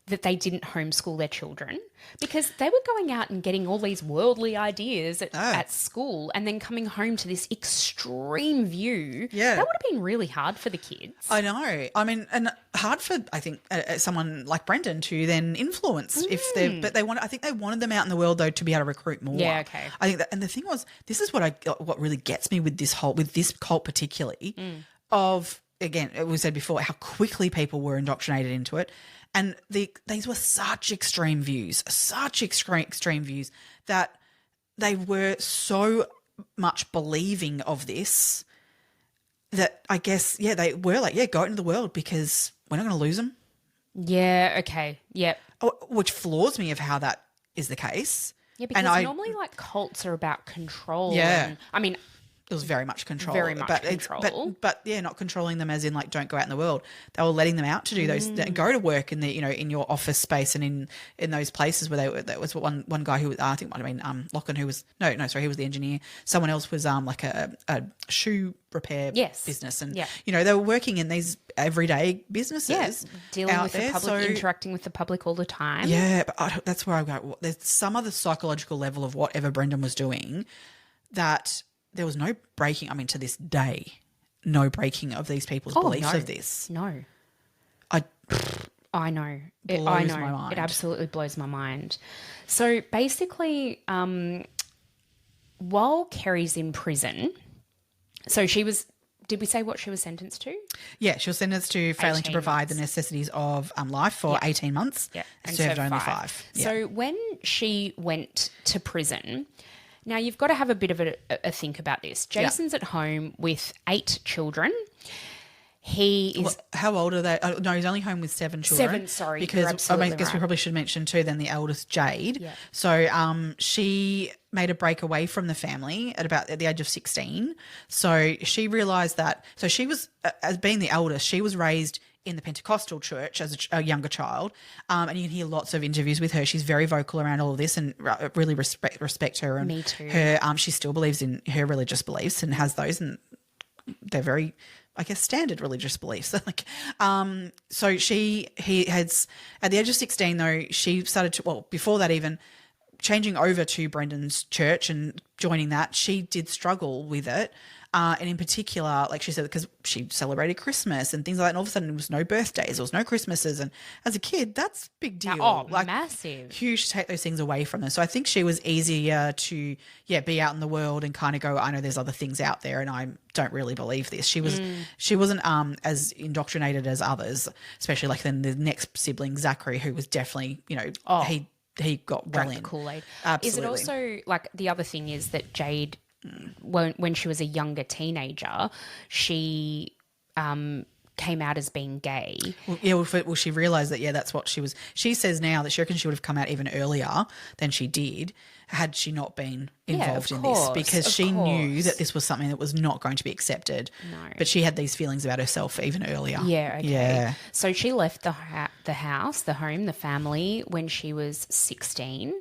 that they didn't homeschool their children? Because they were going out and getting all these worldly ideas at school, and then coming home to this extreme view. Yeah. That would have been really hard for the kids. I know. I mean, and hard for, I think, someone like Brendan to then influence if they I think they wanted them out in the world though to be able to recruit more. Yeah, okay. I think that, and the thing was, this is what really gets me with this cult particularly of, again, we said before, how quickly people were indoctrinated into it. And these were such extreme views that they were so much believing of this that I guess, they were like, go out into the world because we're not going to lose them. Yeah, okay, yep. Which floors me of how that is the case. Yeah, because normally like cults are about control. Yeah. And, I mean, it was very much control. Control. But not controlling them as in like don't go out in the world. They were letting them out to do those, go to work in the in your office space and in those places where there was one guy who I think might have been Lachlan, who was he was the engineer. Someone else was like a shoe repair business, and they were working in these everyday businesses, dealing with the public, interacting with the public all the time. Yeah, but that's where I go. There's some other psychological level of whatever Brendan was doing that. There was no breaking, to this day, no breaking of these people's beliefs of this. No. I know. Blows I know. my mind. It absolutely blows my mind. So basically, while Kerry's in prison, so she was, did we say what she was sentenced to? Yeah, she was sentenced to failing to 18 provide months. the necessities of life for 18 months. Yeah. And served only 5. Yeah. So when she went to prison, now you've got to have a bit of a think about this. Jason's at home with 8 children. He is... How old are they? Oh, no, he's only home with 7 children. 7, sorry. Because you're absolutely I guess right. we probably should mention too then the eldest, Jade. Yeah. So she made a break away from the family at the age of 16. So she realised that... So she was, as being the eldest, she was raised in the Pentecostal church as a younger child. And you can hear lots of interviews with her. She's very vocal around all of this and really respect her. And Me too. Her, she still believes in her religious beliefs and has those, and they're very, I guess, standard religious beliefs. So he has, at the age of 16 though, she started to, well, before that even, changing over to Brendan's church and joining that, she did struggle with it. And in particular, like she said, because she celebrated Christmas and things like that, and all of a sudden there was no birthdays, there was no Christmases. And as a kid, that's a big deal. Oh, like, massive. Huge to take those things away from them. So I think she was easier to, be out in the world and kind of go, I know there's other things out there and I don't really believe this. She wasn't as indoctrinated as others, especially like then the next sibling, Zachary, who was definitely, he got well in. The Kool-Aid. Absolutely. Is it also, like, the other thing is that Jade, when she was a younger teenager, she came out as being gay. Well, she realised that, that's what she was. She says now that she reckons she would have come out even earlier than she did had she not been involved in this, because she knew that this was something that was not going to be accepted. No. But she had these feelings about herself even earlier. Yeah, okay. Yeah. So she left the house, the home, the family when she was 16.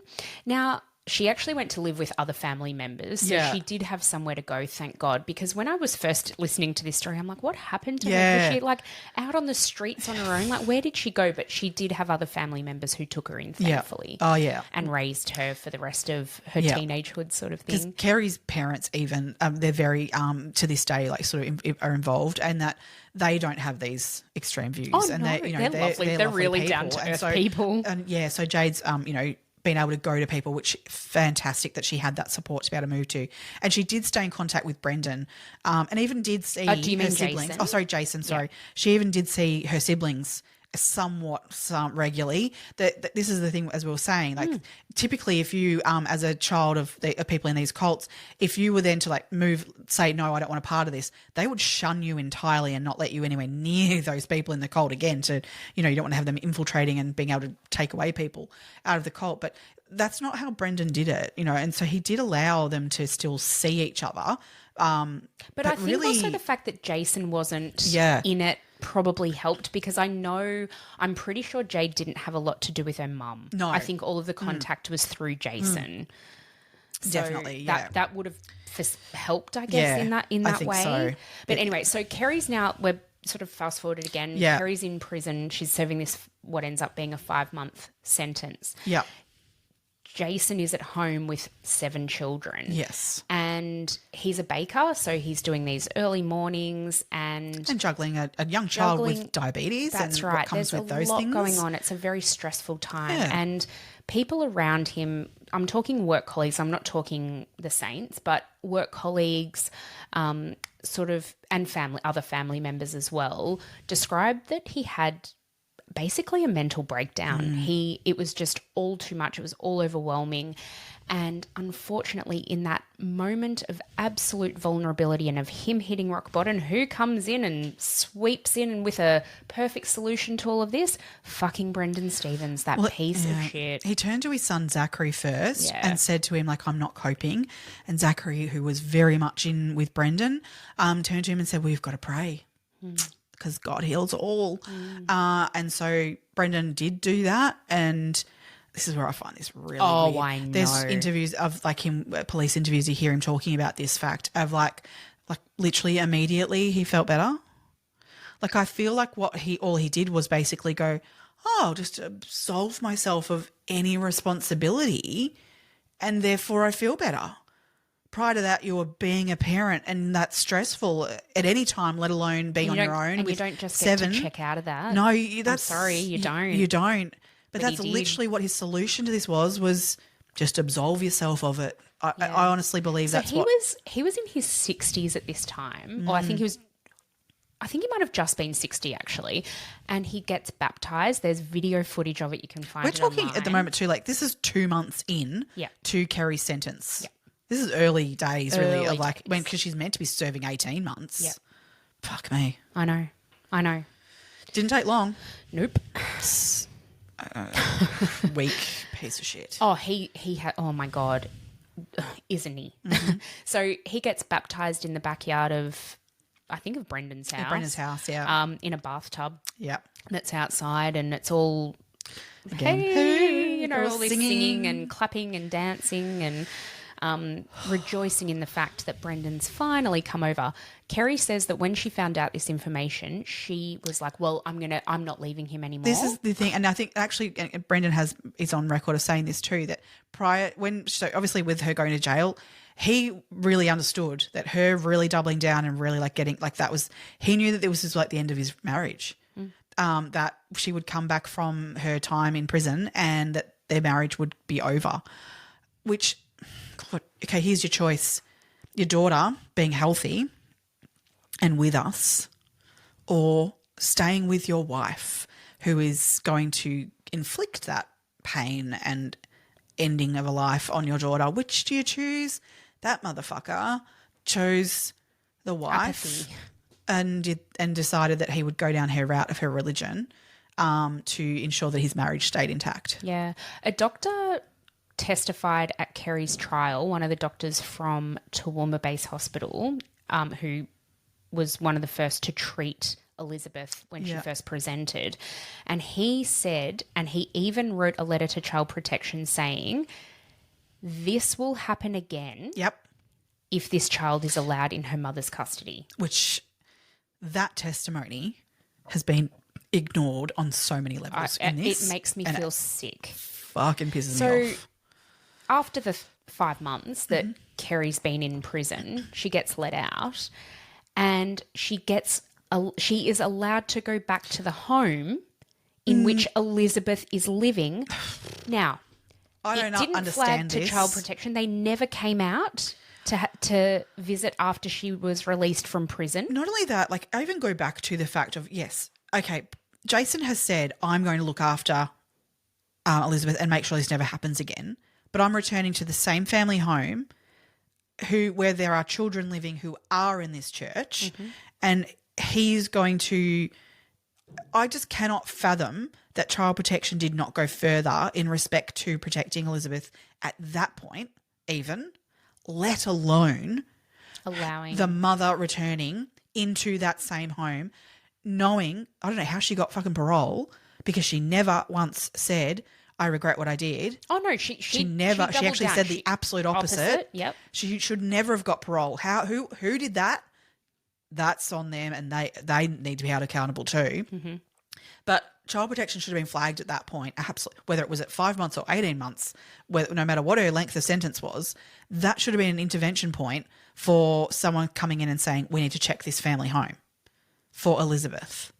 Now, she actually went to live with other family members. So she did have somewhere to go, thank God. Because when I was first listening to this story, I'm like, what happened to her? Was she like out on the streets on her own? Like, where did she go? But she did have other family members who took her in, thankfully. Oh, yeah. And raised her for the rest of her teenagehood sort of thing. Because Kerry's parents even, they're very, to this day, like sort of are involved, and that they don't have these extreme views. Oh, and no, they're lovely. They're lovely really people. down-to-earth people. And so Jade's, being able to go to people, which fantastic that she had that support to be able to move to. And she did stay in contact with Brendan, and even did see do you mean her siblings. Jason? Oh, sorry, Jason, sorry. Yeah. She even did see her siblings somewhat regularly. That this is the thing, as we were saying, like typically if you as a child of people in these cults, if you were then to like say no, I don't want a part of this, they would shun you entirely and not let you anywhere near those people in the cult again. To you don't want to have them infiltrating and being able to take away people out of the cult. But that's not how Brendan did it, and so he did allow them to still see each other. But I think really, also the fact that Jason wasn't in it probably helped, because I'm pretty sure Jade didn't have a lot to do with her mum. No. I think all of the contact was through Jason. So definitely, that would have helped, I guess, in that way. So. But anyway, so Kerry's now, we're sort of fast forwarded again. Yeah. Kerry's in prison. She's serving this, what ends up being a 5-month sentence. Yeah. Jason is at home with 7 children. Yes. And he's a baker, so he's doing these early mornings and juggling a young child with diabetes. That's and right. What comes There's with a those lot things. going on. It's a very stressful time. Yeah. And people around him, I'm talking work colleagues, I'm not talking the saints, but work colleagues, sort of, and other family members as well, described that he had basically a mental breakdown. It was just all too much. It was all overwhelming. And unfortunately, in that moment of absolute vulnerability and of him hitting rock bottom, who comes in and sweeps in with a perfect solution to all of this? Fucking Brendan Stevens, that piece of shit. He turned to his son Zachary first and said to him, like, I'm not coping. And Zachary, who was very much in with Brendan, turned to him and said, well, you've got to pray. Because God heals all. And so Brendan did do that, and this is where I find this really weird. I know. There's interviews of like him, police interviews, you hear him talking about this fact of like literally immediately he felt better. Like I feel like all he did was basically go, just absolve myself of any responsibility and therefore I feel better. prior to that, you were being a parent, and that's stressful at any time, let alone being on your own. And with you don't just 7. get to check out of that. No, I'm sorry, you don't. You don't. But that's he did. literally what his solution to this was just absolve yourself of it. I honestly believe that's what... He was in his 60s at this time. Or I think he might have just been 60 actually. And he gets baptised. There's video footage of it. You can find We're it talking online. at the moment too, like this is 2 months in to Kerry's sentence. Yeah. This is early days really of like, because she's meant to be serving 18 months. Yeah. Fuck me. I know. Didn't take long. Nope. Weak piece of shit. Oh, he had, oh my God, isn't he? Mm-hmm. So he gets baptised in the backyard of, I think of Brendan's house. Yeah, Brendan's house, yeah. In a bathtub. Yeah. That's outside, and it's all, Again. hey, all this singing. singing and clapping and dancing and rejoicing in the fact that Brendan's finally come over. Kerry says that when she found out this information, she was like, well, I'm not leaving him anymore. This is the thing. And I think actually Brendan is on record of saying this too, that so obviously with her going to jail, he really understood that her really doubling down and really like getting like that was, he knew that this was like the end of his marriage, that she would come back from her time in prison and that their marriage would be over, which, God, okay, here's your choice. Your daughter being healthy and with us, or staying with your wife who is going to inflict that pain and ending of a life on your daughter. Which do you choose? That motherfucker chose the wife and decided that he would go down her route of her religion to ensure that his marriage stayed intact. Yeah. A doctor testified at Kerry's trial, one of the doctors from Toowoomba Base Hospital, who was one of the first to treat Elizabeth when she first presented. And he said, and he even wrote a letter to Child Protection saying, this will happen again if this child is allowed in her mother's custody. Which that testimony has been ignored on so many levels in this. It makes me feel sick. Fucking pisses me off. After the 5 months that Kerry's been in prison, she gets let out and she is allowed to go back to the home in which Elizabeth is living. Now, I don't didn't understand flag this. to Child Protection. They never came out to visit after she was released from prison. Not only that, like I even go back to the fact of, yes, okay, Jason has said, I'm going to look after Elizabeth and make sure this never happens again. But I'm returning to the same family home where there are children living who are in this church, and he's going to – I just cannot fathom that Child Protection did not go further in respect to protecting Elizabeth at that point even, let alone allowing the mother returning into that same home, knowing – I don't know how she got fucking parole, because she never once said – I regret what I did. Oh no, she actually said the absolute opposite. Yep. She should never have got parole. Who did that? That's on them, and they need to be held accountable too. Mm-hmm. But Child Protection should have been flagged at that point. Absolutely, whether it was at 5 months or 18 months, no matter what her length of sentence was, that should have been an intervention point for someone coming in and saying, we need to check this family home for Elizabeth.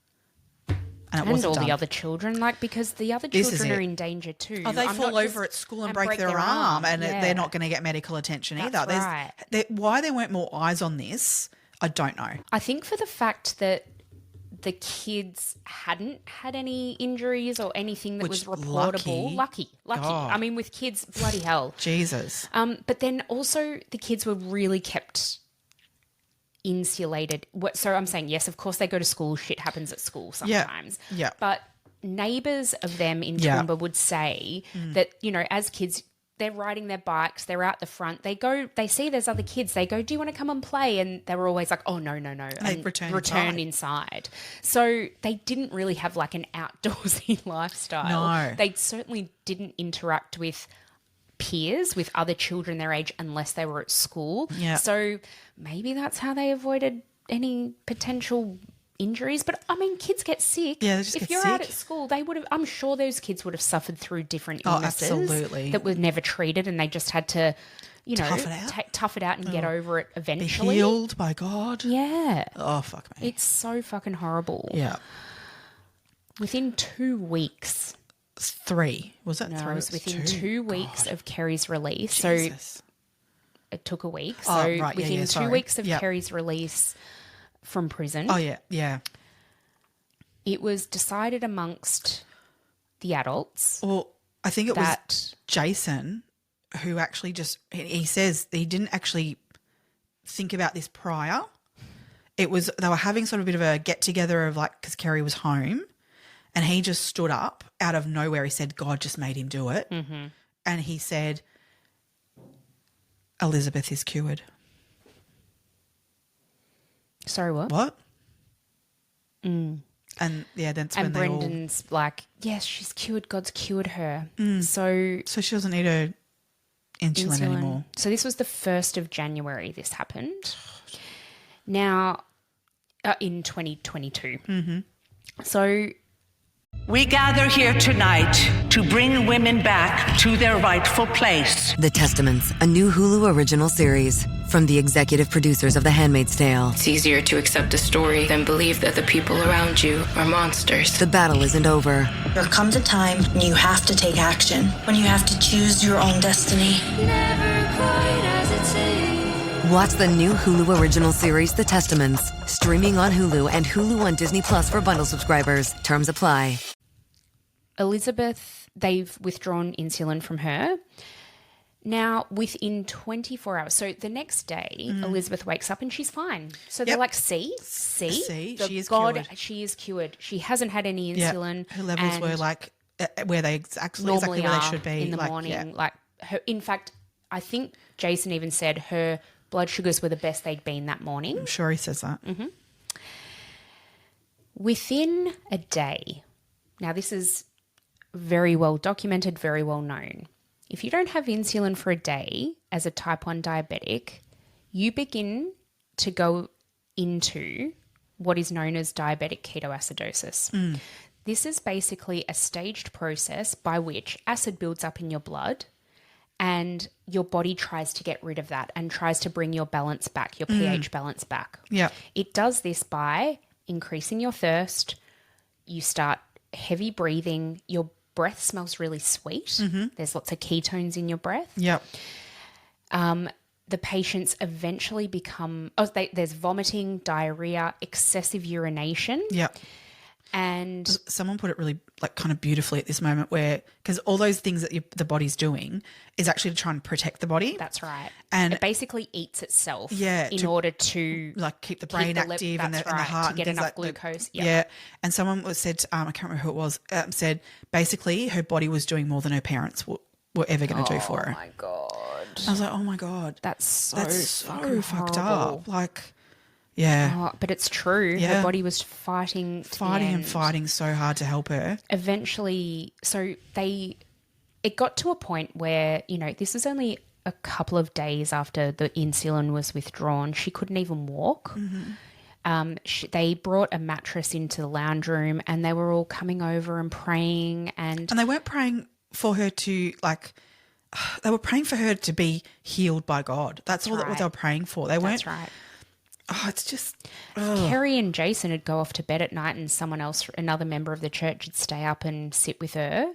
And all the other children, because the other children are in danger too. Oh, they fall over at school and break their arm, and they're not going to get medical attention either. Right. Why there weren't more eyes on this, I don't know. I think for the fact that the kids hadn't had any injuries or anything that was reportable. Lucky. God. I mean, with kids, bloody hell. Jesus. But then also the kids were really kept insulated. So I'm saying, yes, of course they go to school. Shit happens at school sometimes. Yeah. But neighbours of them in Toowoomba would say that, as kids, they're riding their bikes, they're out the front, they see there's other kids, they go, do you want to come and play? And they were always like, oh, no. And they return inside. So they didn't really have like an outdoorsy lifestyle. No. They certainly didn't interact with peers, with other children their age, unless they were at school. Yeah. So maybe that's how they avoided any potential injuries. But I mean, kids get sick. Yeah, they just if get you're sick. out at school, they would have. I'm sure those kids would have suffered through different illnesses absolutely. that were never treated, and they just had to, tough it out. tough it out and get over it Be eventually. healed by God. Yeah. Oh, fuck me. It's so fucking horrible. Yeah. Within 2 weeks. 3. Was that 3? No, it was within 2 weeks of Kerry's release. Jesus. So it took a week. Oh, So right. within 2 sorry. weeks of Kerry's release from prison. Oh, yeah. It was decided amongst the adults. Well, I think it was Jason who actually he says he didn't actually think about this prior. It was, they were having sort of a bit of a get together of like, because Kerry was home and he just stood up out of nowhere. He said, God just made him do it. Mm-hmm. And he said, Elizabeth is cured. Sorry, what? What? And that's when they Brendan's like, yes, she's cured. God's cured her. So she doesn't need her insulin anymore. So this was the 1st of January this happened. Now, in 2022. Mm-hmm. So we gather here tonight to bring women back to their rightful place. The Testaments, a new Hulu original series from the executive producers of The Handmaid's Tale. It's easier to accept a story than believe that the people around you are monsters. The battle isn't over. There comes a time when you have to take action, when you have to choose your own destiny. Never quite as it seems. Watch the new Hulu original series, The Testaments, streaming on Hulu and Hulu on Disney Plus for bundle subscribers. Terms apply. Elizabeth, they've withdrawn insulin from her. Now, within 24 hours, so the next day, Elizabeth wakes up and she's fine. So they're like, see, she is cured. cured. She is cured. She hasn't had any insulin. Her levels were like where they exactly where they should be in the morning. Yeah. Like her, in fact, I think Jason even said her blood sugars were the best they'd been that morning. I'm sure he says that. Mm-hmm. Within a day, now this is very well documented, very well known. If you don't have insulin for a day as a type 1 diabetic, you begin to go into what is known as diabetic ketoacidosis. This is basically a staged process by which acid builds up in your blood and your body tries to get rid of that and tries to bring your balance back, your pH balance back. Yeah. It does this by increasing your thirst. You start heavy breathing. Your breath smells really sweet. Mm-hmm. There's lots of ketones in your breath. Yep. The patients eventually become, there's vomiting, diarrhea, excessive urination. Yep. And someone put it really like kind of beautifully at this moment where, because all those things that the body's doing is actually to try and protect the body. That's right. And it basically eats itself in order to like keep the brain active and the heart to get enough glucose. Yeah. And someone said, I can't remember who it was, said basically her body was doing more than her parents were ever going to do for her. Oh my God. I was like, oh my God. That's so fucked horrible. up. Like, yeah. Oh, but it's true. Yeah. Her body was fighting so hard to help her. Eventually, so it got to a point where, this was only a couple of days after the insulin was withdrawn. She couldn't even walk. Mm-hmm. They brought a mattress into the lounge room and they were all coming over and praying. And they weren't praying for her to they were praying for her to be healed by God. That's all what they were praying for. They weren't. That's right. Oh, it's just... Kerry and Jason would go off to bed at night and someone else, another member of the church, would stay up and sit with her.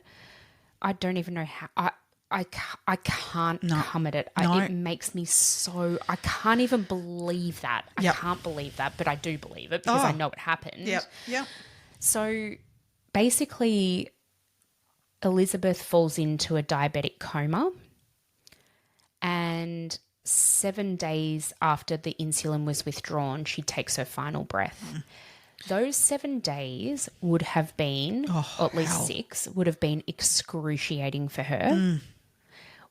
I don't even know how... I can't come at it. It makes me so... I can't even believe that. I can't believe that, but I do believe it because I know it happened. Yeah. So basically, Elizabeth falls into a diabetic coma and 7 days after the insulin was withdrawn, she takes her final breath. Those 7 days would have been, or at least 6, would have been excruciating for her.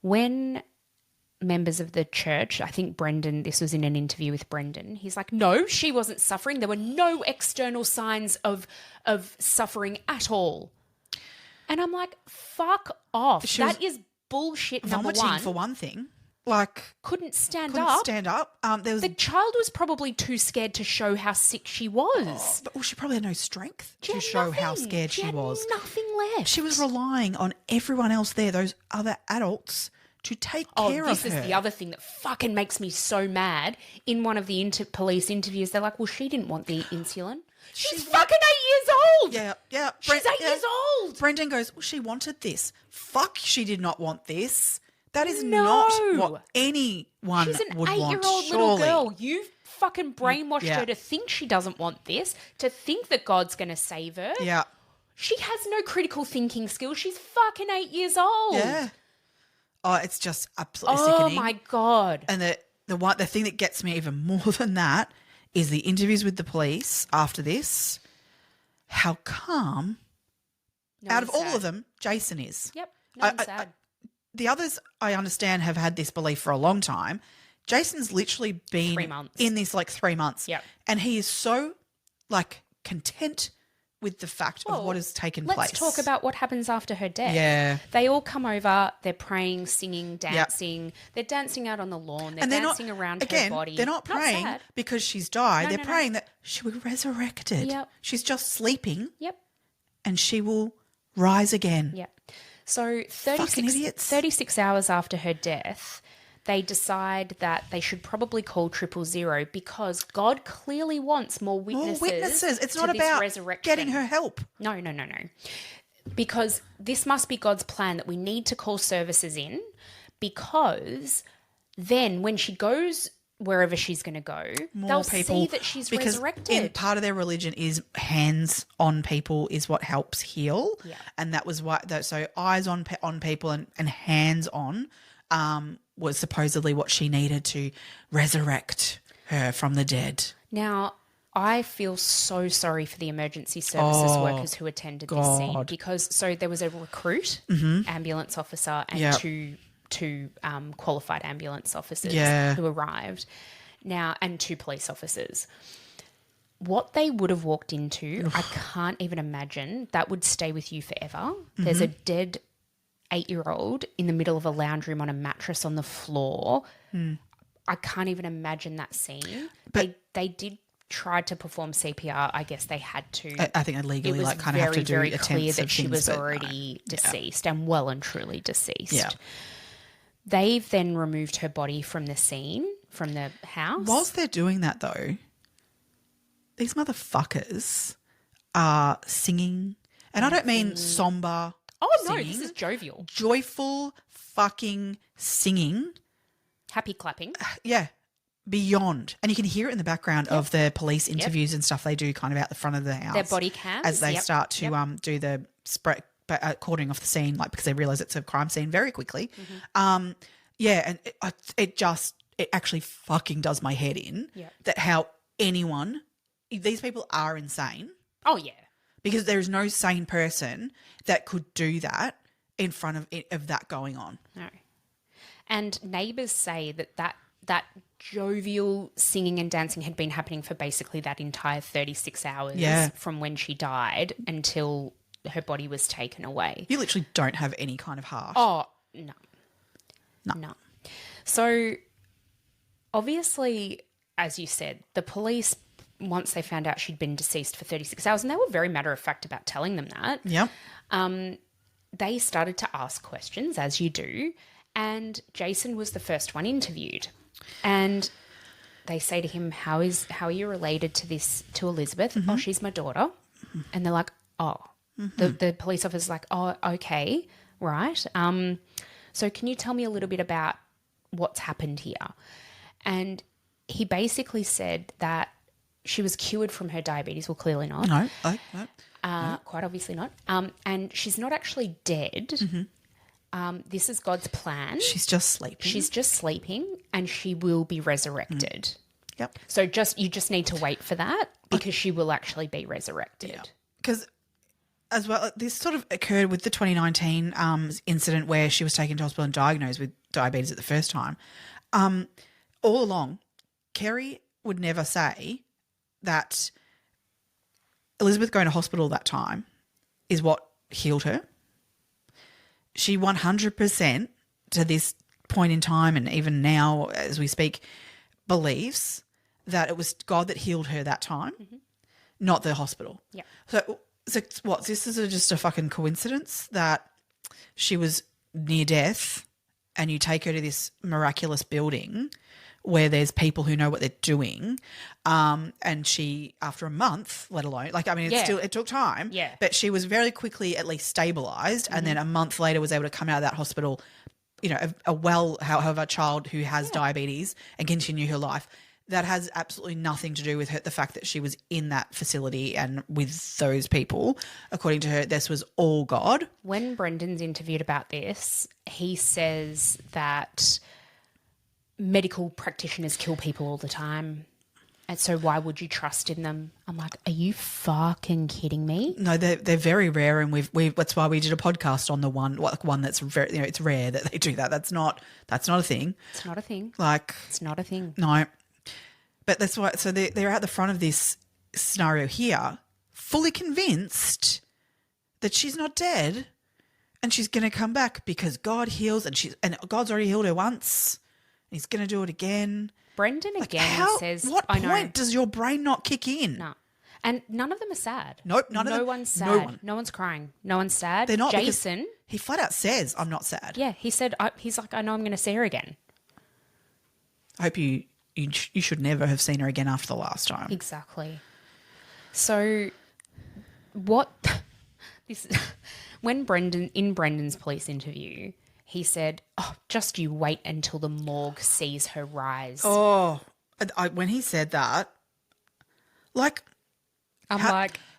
When members of the church, I think Brendan, this was in an interview with Brendan, he's like, no, she wasn't suffering. There were no external signs of suffering at all. And I'm like, fuck off. That is bullshit, number one. Vomiting for one thing. Like couldn't stand up. The child was probably too scared to show how sick she was. She probably had no strength to show how scared she was. Nothing left. She was relying on everyone else there, those other adults, to take care of her. This is the other thing that fucking makes me so mad. In one of the police interviews, they're like, well, she didn't want the insulin. She's fucking 8 years old. Yeah. She's 8 years old. Brendan goes, well, she wanted this. Fuck, she did not want this. That is not what anyone would want. She's an 8-year-old little girl. You've fucking brainwashed her to think she doesn't want this, to think that God's going to save her. Yeah. She has no critical thinking skills. She's fucking 8 years old. Yeah. Oh, it's just absolutely sickening. Oh, my God. And the thing that gets me even more than that is the interviews with the police after this. How calm, out of all of them, Jason is. Yep. No one's sad. The others, I understand, have had this belief for a long time. Jason's literally been 3 months. in this 3 months. Yep. And he is so content with the fact of what has taken place. Let's talk about what happens after her death. Yeah. They all come over, they're praying, singing, dancing. Yep. They're dancing out on the lawn. They're dancing around her body. They're not praying because she's died. They're praying that she will be resurrected. Yep. She's just sleeping. Yep. And she will rise again. Yep. So 36 hours after her death, they decide that they should probably call 000 because God clearly wants more witnesses. More witnesses. It's not about getting her help. No. Because this must be God's plan that we need to call services in, because then when she goes wherever she's going to go, they'll see that she's resurrected. Part of their religion is hands on people is what helps heal. Yeah. And that was why, so eyes on people and hands on was supposedly what she needed to resurrect her from the dead. Now, I feel so sorry for the emergency services workers who attended this scene, because there was a recruit ambulance officer and two qualified ambulance officers who arrived now, and 2 police officers. What they would have walked into, I can't even imagine. That would stay with you forever. There's a dead 8-year-old in the middle of a lounge room on a mattress on the floor. I can't even imagine that scene. But they did try to perform CPR. I guess they had to. I think they legally kind of have to do very attempts clear that of she things, was but already deceased and well and truly deceased. Yeah. They've then removed her body from the scene, from the house. Whilst they're doing that, though, these motherfuckers are singing, and I don't mean somber. Oh, no, singing, this is jovial. Joyful fucking singing. Happy clapping. Yeah, beyond. And you can hear it in the background of the police interviews and stuff they do kind of out the front of the house. Their body cams. As they start to do the cordoning off the scene, because they realise it's a crime scene very quickly. And it actually fucking does my head in that how these people are insane. Oh, yeah. Because there is no sane person that could do that in front of that going on. No. And neighbours say that jovial singing and dancing had been happening for basically that entire 36 hours from when she died until her body was taken away. You literally don't have any kind of heart. Oh, no. So obviously, as you said, the police, once they found out she'd been deceased for 36 hours, and they were very matter-of-fact about telling them that, they started to ask questions, as you do, and Jason was the first one interviewed. And they say to him, how are you related to Elizabeth? Oh, she's my daughter. And they're like, oh. The police officer's like, oh, okay, right. So can you tell me a little bit about what's happened here? And he basically said that she was cured from her diabetes. Well, clearly not. No. Quite obviously not. And she's not actually dead. This is God's plan. She's just sleeping. And she will be resurrected. Yep. So you just need to wait for that, because she will actually be resurrected. Because as well, this sort of occurred with the 2019 incident where she was taken to hospital and diagnosed with diabetes at the first time. All along, Kerry would never say that Elizabeth going to hospital that time is what healed her. She 100% to this point in time, and even now as we speak, believes that it was God that healed her that time, not the hospital. Yeah. So what? This is just a fucking coincidence that she was near death and you take her to this miraculous building where there's people who know what they're doing, and she, after a month, let alone, like, I mean, it took time, but she was very quickly at least stabilised, and then a month later was able to come out of that hospital, you know, however, a child who has diabetes and continue her life. That has absolutely nothing to do with her, the fact that she was in that facility and with those people. According to her, this was all God. When Brendan's interviewed about this, he says that medical practitioners kill people all the time. And so why would you trust in them? I'm like, are you fucking kidding me? No, they're very rare, and we've that's why we did a podcast on the one that's very, you know, it's rare that they do that. That's not a thing. It's not a thing. Like, it's not a thing. No. But that's why, so they're at the front of this scenario here, fully convinced that she's not dead and she's going to come back because God heals, and God's already healed her once. And he's going to do it again. Brendan says, what point does your brain not kick in? No. And none of them are sad. Nope. No one's sad. No one's crying. No one's sad. They're not. Jason. He flat out says, I'm not sad. Yeah. He said, he's like, I know I'm going to see her again. I hope you should never have seen her again after the last time. Exactly. So what this when Brendan's police interview, he said, "Oh, just you wait until the morgue sees her rise." Oh, when he said that, like,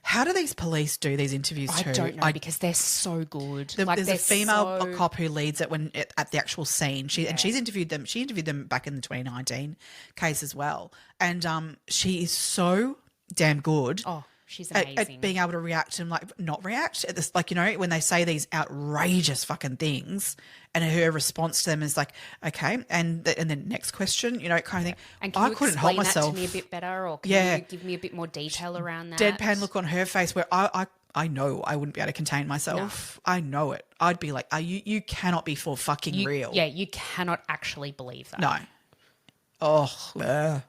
how do these police do these interviews too? I don't know, because they're so good. There's a female cop who leads it at the actual scene. And she's interviewed them. She interviewed them back in the 2019 case as well. And she is so damn good. Oh, she's amazing at being able to react and not react at this, like, you know, when they say these outrageous fucking things, and her response to them is like, okay, and then next question, you know, kind of thing. And can I couldn't help myself. That to me a bit better, or can you give me a bit more detail around that? Deadpan look on her face where I know I wouldn't be able to contain myself. No. I know it. I'd be like, you cannot be for fucking real. Yeah, you cannot actually believe that. No. Oh,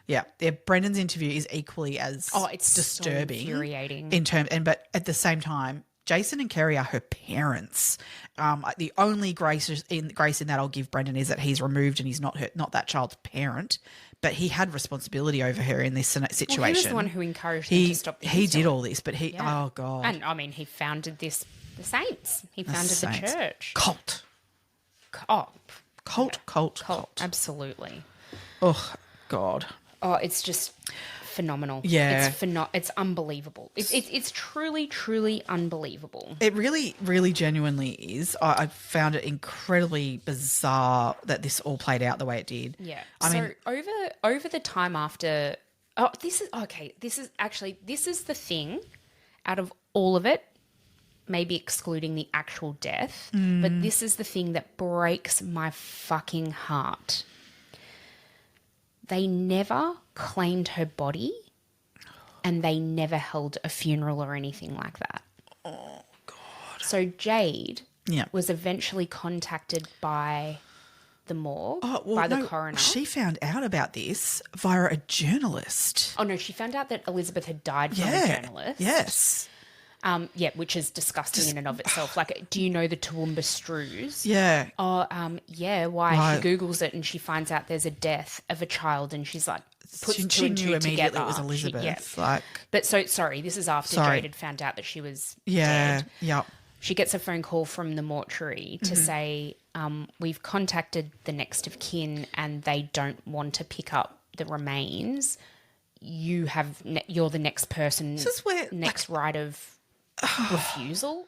yeah. Brendan's interview is equally as it's disturbing, so infuriating but at the same time, Jason and Kerry are her parents. The only grace in that I'll give Brendan is that he's removed and he's not that child's parent, but he had responsibility over her in this situation. Well, he was the one who encouraged him to stop. He did all this, but oh God. And I mean, he founded the Saints. He founded the church. Cult. Absolutely. Oh God. Oh, it's just phenomenal. Yeah. It's unbelievable. It's truly, truly unbelievable. It really, really genuinely is. I found it incredibly bizarre that this all played out the way it did. Yeah. I mean, over the time after, this is the thing out of all of it, maybe excluding the actual death, but this is the thing that breaks my fucking heart. They never claimed her body, and they never held a funeral or anything like that. Oh, God. So Jade was eventually contacted by the morgue, by the coroner. She found out about this via a journalist. Oh, no, she found out that Elizabeth had died from a journalist. Yes. Which is disgusting in and of itself. Like, do you know the Toowoomba Struhs? Yeah. Yeah. Why? She Googles it and she finds out there's a death of a child, and she's like, puts two and two together. It was Elizabeth. This is after Jade had found out that she was dead. Yeah. She gets a phone call from the mortuary to say, we've contacted the next of kin and they don't want to pick up the remains. You're the next person. This is where right of refusal.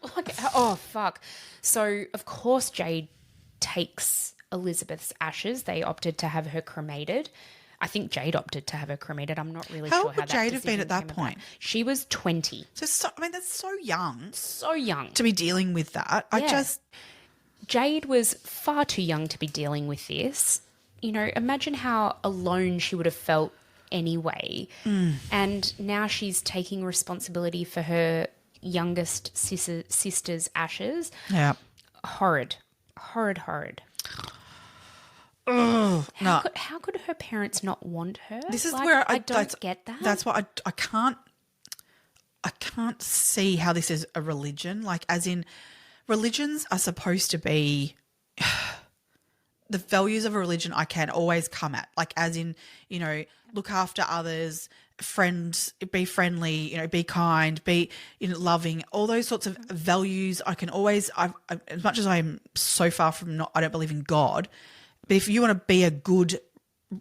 Fuck. So of course Jade takes Elizabeth's ashes. They opted to have her cremated. I think Jade opted to have her cremated. I'm not really sure how that would Jade have been at that point? She was 20. So that's so young. So young. To be dealing with that. Jade was far too young to be dealing with this. You know, imagine how alone she would have felt anyway. And now she's taking responsibility for her youngest sister's ashes. Yeah. Horrid. How could her parents not want her? This is where I don't get that. That's why I can't see how this is a religion. Like, as in, religions are supposed to be the values of a religion I can always come at, like as in, look after others, be friendly, be kind, be loving, all those sorts of values I can always, as much as I'm so far from I don't believe in God, but if you want to be a good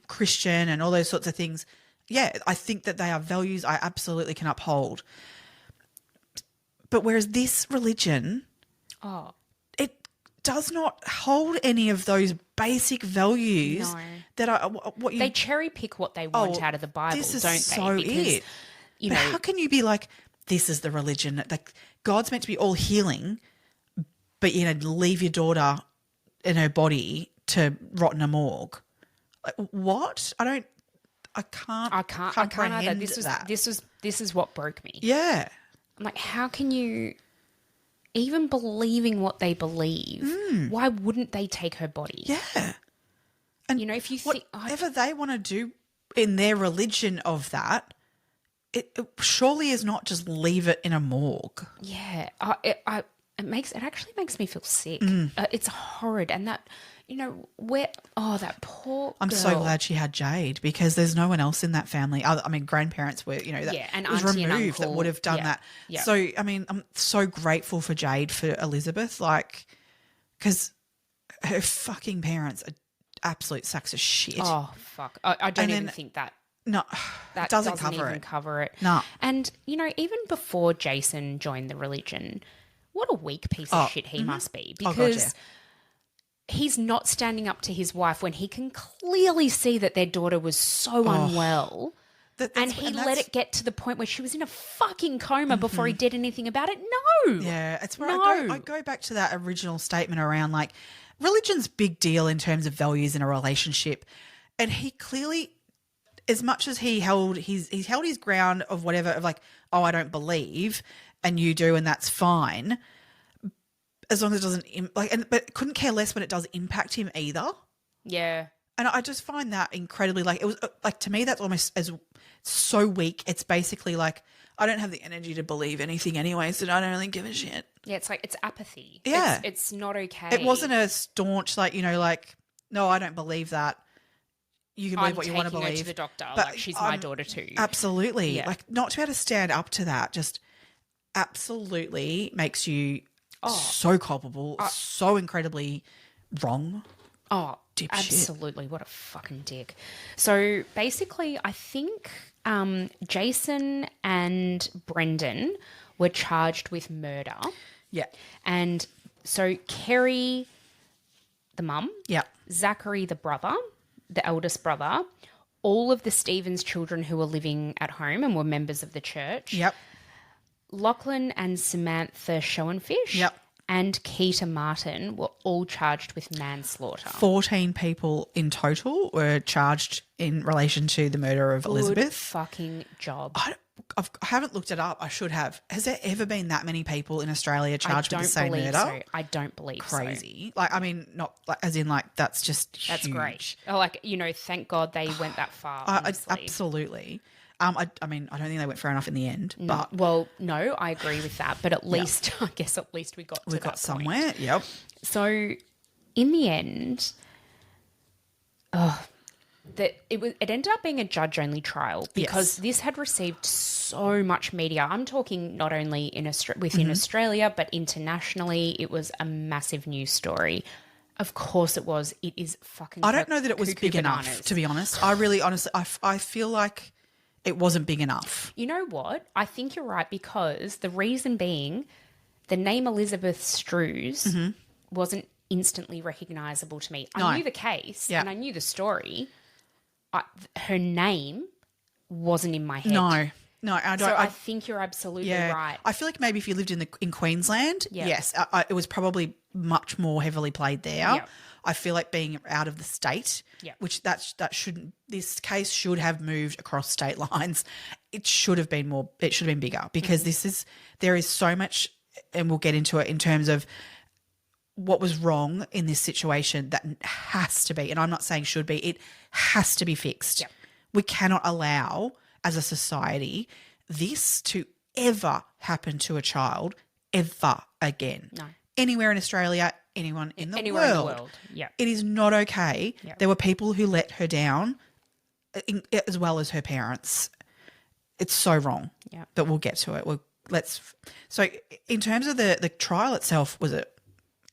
Christian and all those sorts of things, yeah, I think that they are values I absolutely can uphold. But whereas this religion, it does not hold any of those basic values that are what you. They cherry pick what they want out of the Bible, this is don't so they? Because, it. But how can you be like, this is the religion? Like God's meant to be all healing, but leave your daughter in her body to rot in a morgue. Like, what? I can't comprehend either. This is what broke me. Yeah. I'm like, how can you, even believing what they believe, why wouldn't they take her body? Yeah. And if you think whatever they want to do in their religion of that, it surely is not just leave it in a morgue. Yeah. It actually makes me feel sick. It's horrid. And that, that poor I'm girl. so glad she had Jade, because there's no one else in that family. Grandparents were, that and was auntie removed and uncle. that would have done that. Yeah. So, I'm so grateful for Jade, for Elizabeth, because her fucking parents are absolute sacks of shit. Oh, fuck. I don't even think that. No, That it doesn't cover it. No. And, even before Jason joined the religion, what a weak piece of shit he must be. Because he's not standing up to his wife when he can clearly see that their daughter was so unwell. And he let it get to the point where she was in a fucking coma before he did anything about it. No. Yeah, it's where I go back to that original statement around, like, religion's big deal in terms of values in a relationship. And he clearly, as much as he's held his ground of whatever, of like, oh, I don't believe, and you do, and that's fine, as long as it doesn't but couldn't care less when it does impact him either. Yeah. And I just find that incredibly, like, it was like, to me, that's almost as so weak. It's basically like, I don't have the energy to believe anything anyway, so I don't really give a shit. Yeah, it's like, it's apathy. Yeah. It's not okay. It wasn't a staunch, like, no, I don't believe that. You can believe what you want to believe. I'm taking her to the doctor. But she's my daughter too. Absolutely. Yeah. Like, not to be able to stand up to that just absolutely makes you so culpable, so incredibly wrong. Oh, dipshit. Absolutely. What a fucking dick. So basically, I think Jason and Brendan were charged with murder. Yeah. And so Kerry, the mum, Yeah. Zachary, the brother, the eldest brother, all of the Stevens children who were living at home and were members of the church. Yep. Lachlan and Samantha Schoenfish. Yep. And Keita Martin were all charged with manslaughter. 14 people in total were charged in relation to the murder of Elizabeth. Good fucking job. I haven't looked it up. I should have. Has there ever been that many people in Australia charged with the same murder? So. I don't believe Crazy. Like, I mean, not like, as in, like, that's just That's huge. great. Like, thank God they went that far. Honestly. Absolutely. I mean, I don't think they went far enough in the end. But no, I agree with that. But at least, I guess, we got to that somewhere. point. Yep. So, in the end, it ended up being a judge-only trial because this had received so much media. I'm talking not only within Australia, but internationally. It was a massive news story. Of course it was. It is fucking I don't know that it was big enough, to be honest. I really, honestly, I feel like it wasn't big enough. You know what? I think you're right, because the reason being the name Elizabeth Struhs wasn't instantly recognisable to me. I knew the case and I knew the story. Her name wasn't in my head. No, I don't. So I think you're absolutely right. I feel like maybe if you lived in Queensland, yes, it was probably much more heavily played there. Yep. I feel like being out of the state, which that shouldn't. This case should have moved across state lines. It should have been more. It should have been bigger, because there is so much, and we'll get into it in terms of what was wrong in this situation that has to be, and I'm not saying should be. It has to be fixed. Yep. We cannot allow, as a society, this to ever happen to a child ever again. No. Anywhere in Australia, anyone in the Anywhere world. in the world. Yeah. It is not okay. Yeah. There were people who let her down as well as her parents. It's so wrong. Yeah. But we'll get to it. So in terms of the trial itself, was it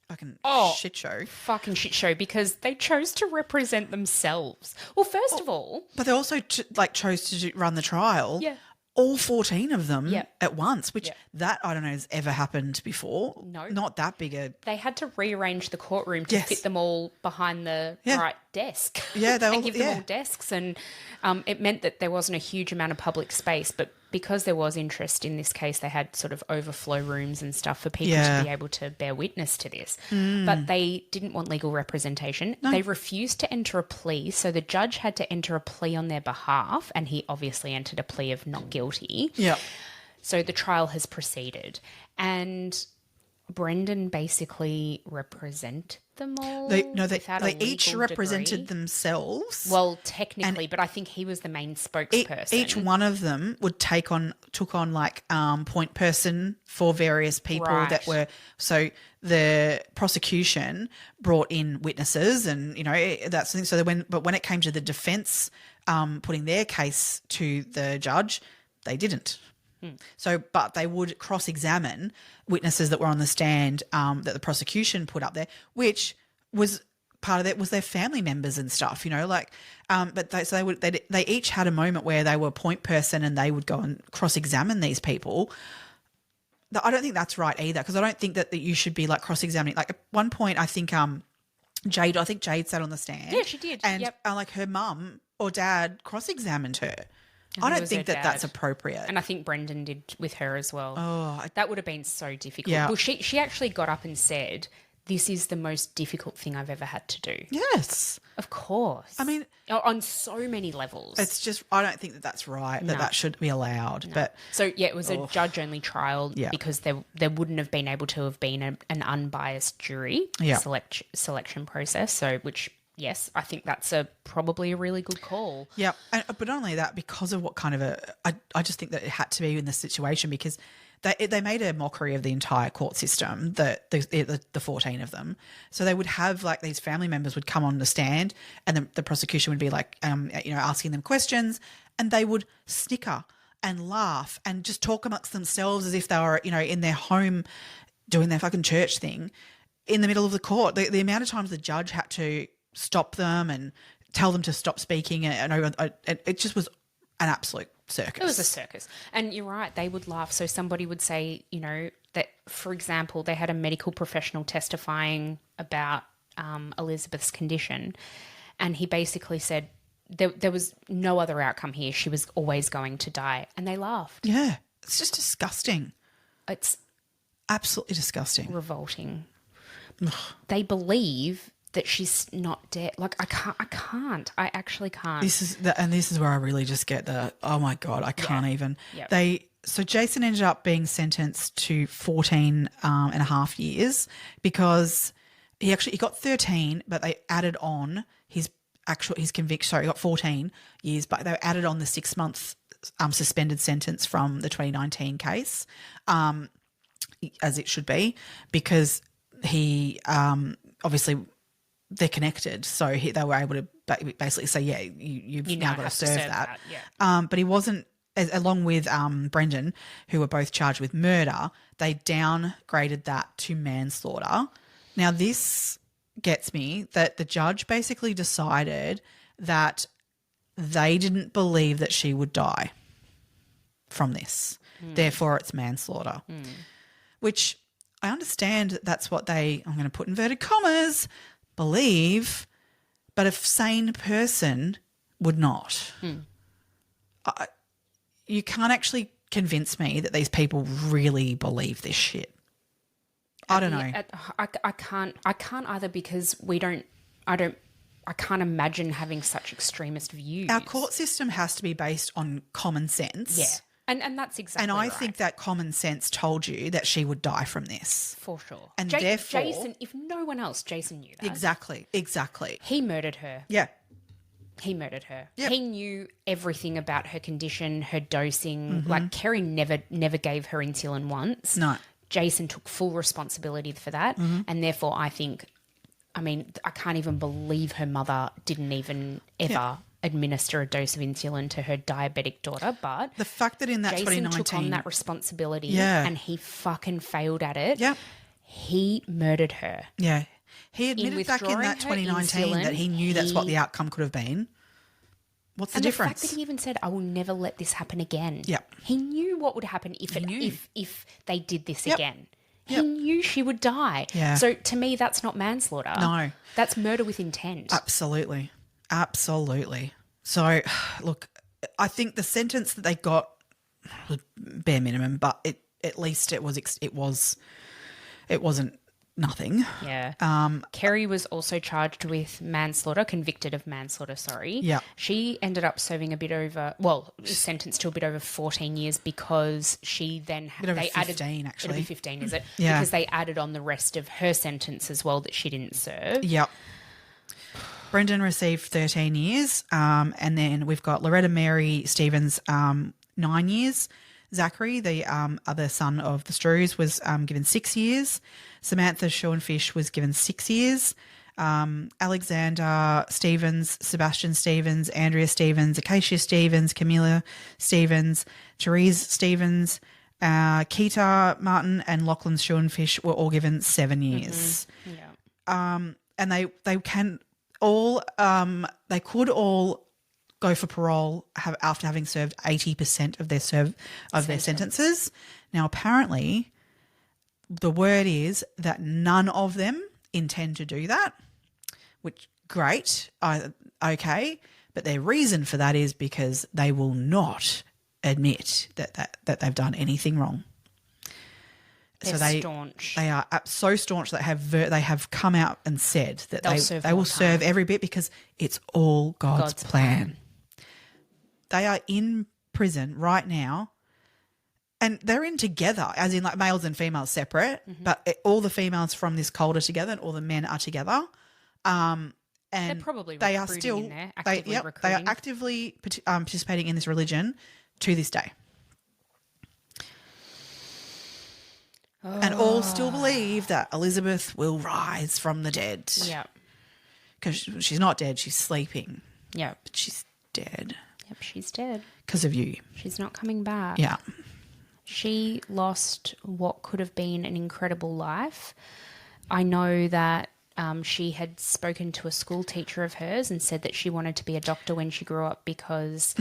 fucking shit show? Fucking shit show, because they chose to represent themselves. Well, first of all, But they also chose to run the trial. Yeah. All 14 of them Yeah. at once, which Yeah. that I don't know has ever happened before. No. Not that big a... they had to rearrange the courtroom to Yes. fit them all behind the Yeah. right desk. Yeah, they all- and give them yeah. all desks. And it meant that there wasn't a huge amount of public space, but because there was interest in this case, they had sort of overflow rooms and stuff for people Yeah. to be able to bear witness to this. But they didn't want legal representation. They refused to enter a plea, so the judge had to enter a plea on their behalf, and he obviously entered a plea of not guilty. Yeah. So the trial has proceeded, and Brendan basically represented them all. They without a each legal represented degree. themselves. Well, technically, but I think he was the main spokesperson. Each one of them would took on like point person for various people that Right. were, so the prosecution brought in witnesses, and that's the thing. So when it came to the defense putting their case to the judge, they didn't. So, but they would cross-examine witnesses that were on the stand that the prosecution put up there, which was part of it was their family members and stuff, but they each had a moment where they were point person and they would go and cross-examine these people. I don't think that's right either, because I don't think that you should be like cross-examining. Like at one point, I think Jade sat on the stand. Yeah, she did. And Yep. like her mum or dad cross-examined her. I it don't was think her that that's dad. appropriate. And I think Brendan did with her as well. That would have been so difficult. Yeah. Well, she actually got up and said, "This is the most difficult thing I've ever had to do." Yes. Of course. I mean, on so many levels. it's just, I don't think that that's right, that should be allowed. But So, yeah, it was a judge-only trial Yeah. because there wouldn't have been able to have been an unbiased jury Yeah. selection process. So, which, yes, I think that's probably a really good call. yeah, but not only that, because of what kind of I just think that it had to be in this situation, because they made a mockery of the entire court system, the 14 of them. So they would have like these family members would come on the stand, and the prosecution would be like, asking them questions, and they would snicker and laugh and just talk amongst themselves as if they were, in their home doing their fucking church thing in the middle of the court. The amount of times the judge had to stop them and tell them to stop speaking, and it just was an absolute circus. It was a circus. And you're right, they would laugh. So somebody would say, that, for example, they had a medical professional testifying about Elizabeth's condition, and he basically said there was no other outcome here. She was always going to die. And they laughed. Yeah. It's just disgusting. It's Absolutely disgusting. revolting. They believe that she's not dead. Like, I can't. I actually can't. This is where I really just get oh my God, I can't even. Yep. So Jason ended up being sentenced to 14 and a half years, because he got 13, but they added on his conviction. Sorry, he got 14 years, but they added on the 6-month suspended sentence from the 2019 case, as it should be, because he obviously they're connected, so they were able to basically say, yeah, you've now got to serve that. Yeah. But he wasn't, along with Brendan, who were both charged with murder, they downgraded that to manslaughter. Now, this gets me that the judge basically decided that they didn't believe that she would die from this. Therefore, it's manslaughter, which I understand that's what I'm going to put inverted commas, believe, but a sane person would not. You can't actually convince me that these people really believe this shit. I don't know. I can't either, because I can't imagine having such extremist views. Our court system has to be based on common sense. Yeah. And that's exactly And I right. think that common sense told you that she would die from this. For sure. And therefore... Jason, if no one else, Jason knew that. Exactly. He murdered her. Yeah. He murdered her. Yep. He knew everything about her condition, her dosing. Like, Kerry never gave her insulin once. No. Jason took full responsibility for that. And therefore I can't even believe her mother didn't even ever administer a dose of insulin to her diabetic daughter. But the fact that in that Jason 2019... took on that responsibility and he fucking failed at it. Yeah. He murdered her. Yeah. He admitted back in that 2019 that he knew that's what the outcome could have been. What's the difference? The fact that he even said, I will never let this happen again. Yep. He knew what would happen if they did this again. He knew she would die. Yeah. So to me, that's not manslaughter. No. That's murder with intent. Absolutely. Absolutely. So, look, I think the sentence that they got was bare minimum, but at least it wasn't nothing. Yeah. Kerry was also charged with convicted of manslaughter, sorry. Yeah. She ended up serving sentenced to a bit over 14 years because she then a bit over 15, actually. It'll be 15, is it? Yeah. Because they added on the rest of her sentence as well that she didn't serve. Yep. Brendan received 13 years, and then we've got Loretta Mary Stevens, 9 years. Zachary, the other son of the Struhs, was given 6 years. Samantha Schoenfish was given 6 years. Alexander Stevens, Sebastian Stevens, Andrea Stevens, Acacia Stevens, Camilla Stevens, Therese Stevens, Keita Martin and Lachlan Schoenfish were all given 7 years. Yeah. And they could all go for parole after having served 80% of their sentences. Now, apparently, the word is that none of them intend to do that, which great, okay, but their reason for that is because they will not admit that they've done anything wrong. They're staunch. They are so staunch that they have come out and said that they will serve every bit because it's all God's plan. They are in prison right now, and they're in together, as in like males and females separate, but all the females from this cult are together and all the men are together. And they're probably they are recruiting still in there, actively recruiting. They are actively participating in this religion to this day. And all still believe that Elizabeth will rise from the dead. Yeah. Because she's not dead, she's sleeping. Yeah. But she's dead. Yep, she's dead. Because of you. She's not coming back. Yeah. She lost what could have been an incredible life. I know that she had spoken to a school teacher of hers and said that she wanted to be a doctor when she grew up because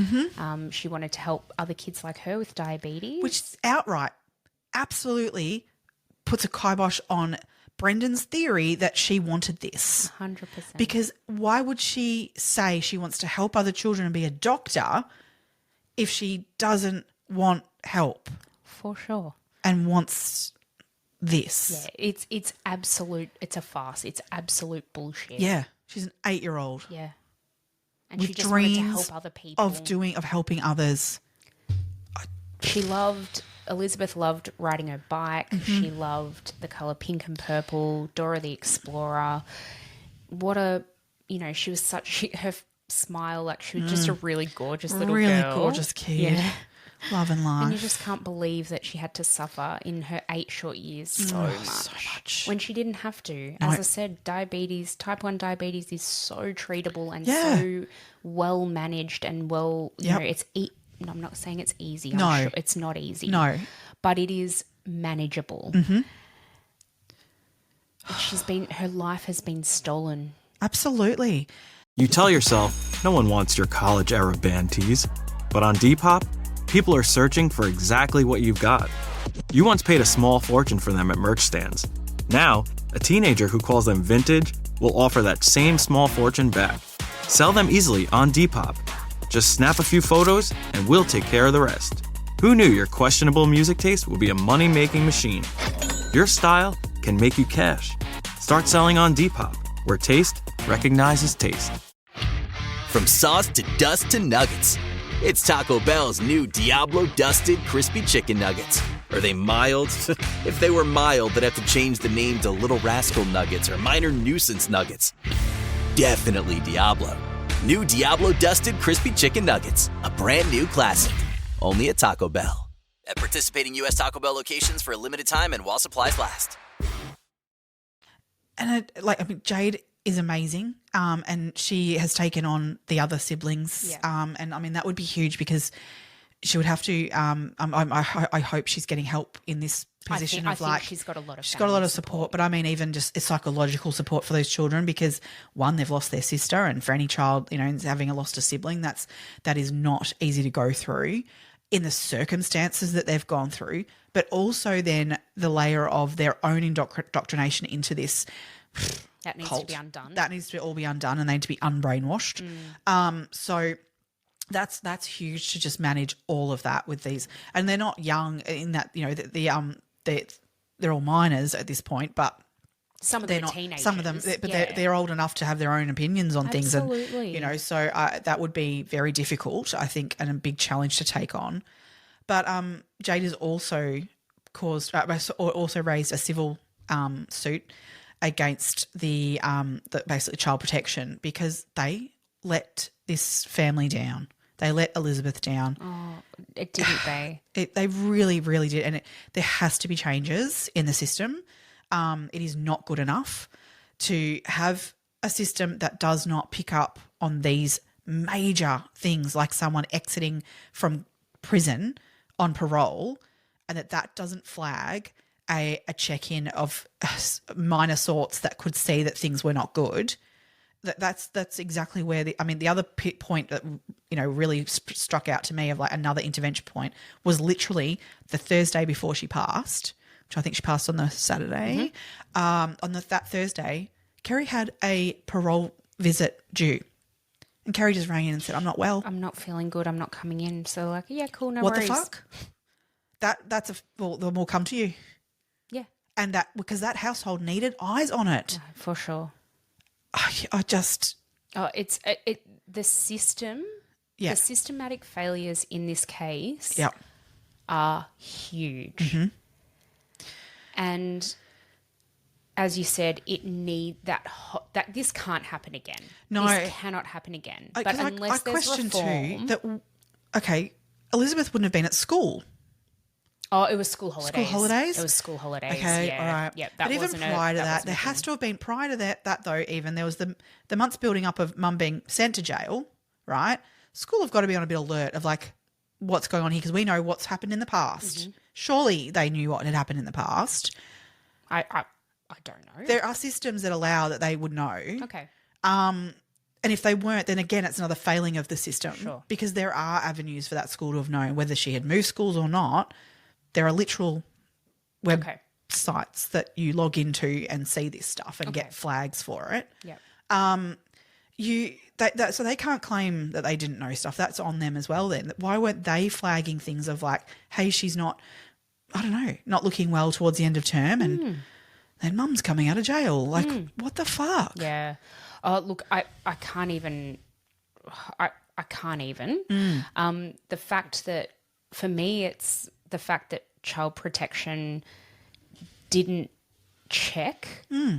she wanted to help other kids like her with diabetes. Which outright absolutely puts a kibosh on Brendan's theory that she wanted this. 100%. Because why would she say she wants to help other children and be a doctor if she doesn't want help? For sure. And wants this. Yeah, it's absolute, it's a farce. It's absolute bullshit. Yeah. She's an 8-year-old. Yeah. And with she just wanted to dreams help other people. of helping others. Elizabeth loved riding her bike. She loved the colour pink and purple, Dora the Explorer. She was her smile, like she was just a really gorgeous little girl. Really gorgeous kid. Yeah. Love and life. And you just can't believe that she had to suffer in her 8 short years so much. When she didn't have to. As I said, type 1 diabetes is so treatable and so well managed and I'm not saying it's easy. I'm sure it's not easy. No. But it is manageable. Her life has been stolen. Absolutely. You tell yourself no one wants your college-era band tees, but on Depop, people are searching for exactly what you've got. You once paid a small fortune for them at merch stands. Now, a teenager who calls them vintage will offer that same small fortune back. Sell them easily on Depop. Just snap a few photos and we'll take care of the rest. Who knew your questionable music taste would be a money-making machine? Your style can make you cash. Start selling on Depop, where taste recognizes taste. From sauce to dust to nuggets, it's Taco Bell's new Diablo Dusted Crispy Chicken Nuggets. Are they mild? If they were mild, they'd have to change the name to Little Rascal Nuggets or Minor Nuisance Nuggets. Definitely Diablo. New Diablo Dusted Crispy Chicken Nuggets, a brand new classic. Only at Taco Bell. At participating U.S. Taco Bell locations for a limited time and while supplies last. And Jade is amazing, and she has taken on the other siblings, and I mean that would be huge because she would have to. I hope she's getting help in this position. I think she's got a lot of support, but I mean even just psychological support for those children because one, they've lost their sister, and for any child, having lost a sibling, that is not easy to go through in the circumstances that they've gone through, but also then the layer of their own indoctrination into this. That needs to be undone. That needs to all be undone, and they need to be unbrainwashed. So that's huge to just manage all of that with these, and they're not young in that they're all minors at this point, but some of them are teenagers. Some of them, but they're old enough to have their own opinions on things, and so that would be very difficult, I think, and a big challenge to take on. But Jade has also raised a civil suit against the basically child protection because they let this family down. They let Elizabeth down. Oh, didn't they? They really, really did. And there has to be changes in the system. It is not good enough to have a system that does not pick up on these major things like someone exiting from prison on parole and that doesn't flag a check-in of minor sorts that could see that things were not good. That's exactly where the other point that really struck out to me of like another intervention point was literally the Thursday before she passed, which I think she passed on the Saturday. On that Thursday, Kerry had a parole visit due, and Kerry just rang in and said, "I'm not well. I'm not feeling good. I'm not coming in." So like, yeah, cool, no worries. What the fuck? Then we'll come to you. Yeah, and because that household needed eyes on it for sure. I just... it's the system, the systematic failures in this case are huge. And as you said, that this can't happen again. No. This cannot happen again. But unless there's reform... Elizabeth wouldn't have been at school. Oh, it was school holidays. School holidays? It was school holidays. Okay, yeah. all right. Yep, but even prior to that, there has to have been prior to that though, even there was the months building up of mum being sent to jail, right? School have got to be on a bit alert of like what's going on here because we know what's happened in the past. Surely they knew what had happened in the past. I don't know. There are systems that allow that they would know. Okay. And if they weren't, then again, it's another failing of the system. Sure. Because there are avenues for that school to have known whether she had moved schools or not. There are literal websites that you log into and see this stuff and get flags for it. Yep. So they can't claim that they didn't know stuff. That's on them as well then. Why weren't they flagging things of like, hey, she's not, I don't know, not looking well towards the end of term and then mum's coming out of jail. Like, what the fuck? Yeah. Oh, look, I can't even. I can't even. The fact that, for me, it's the fact that child protection didn't check.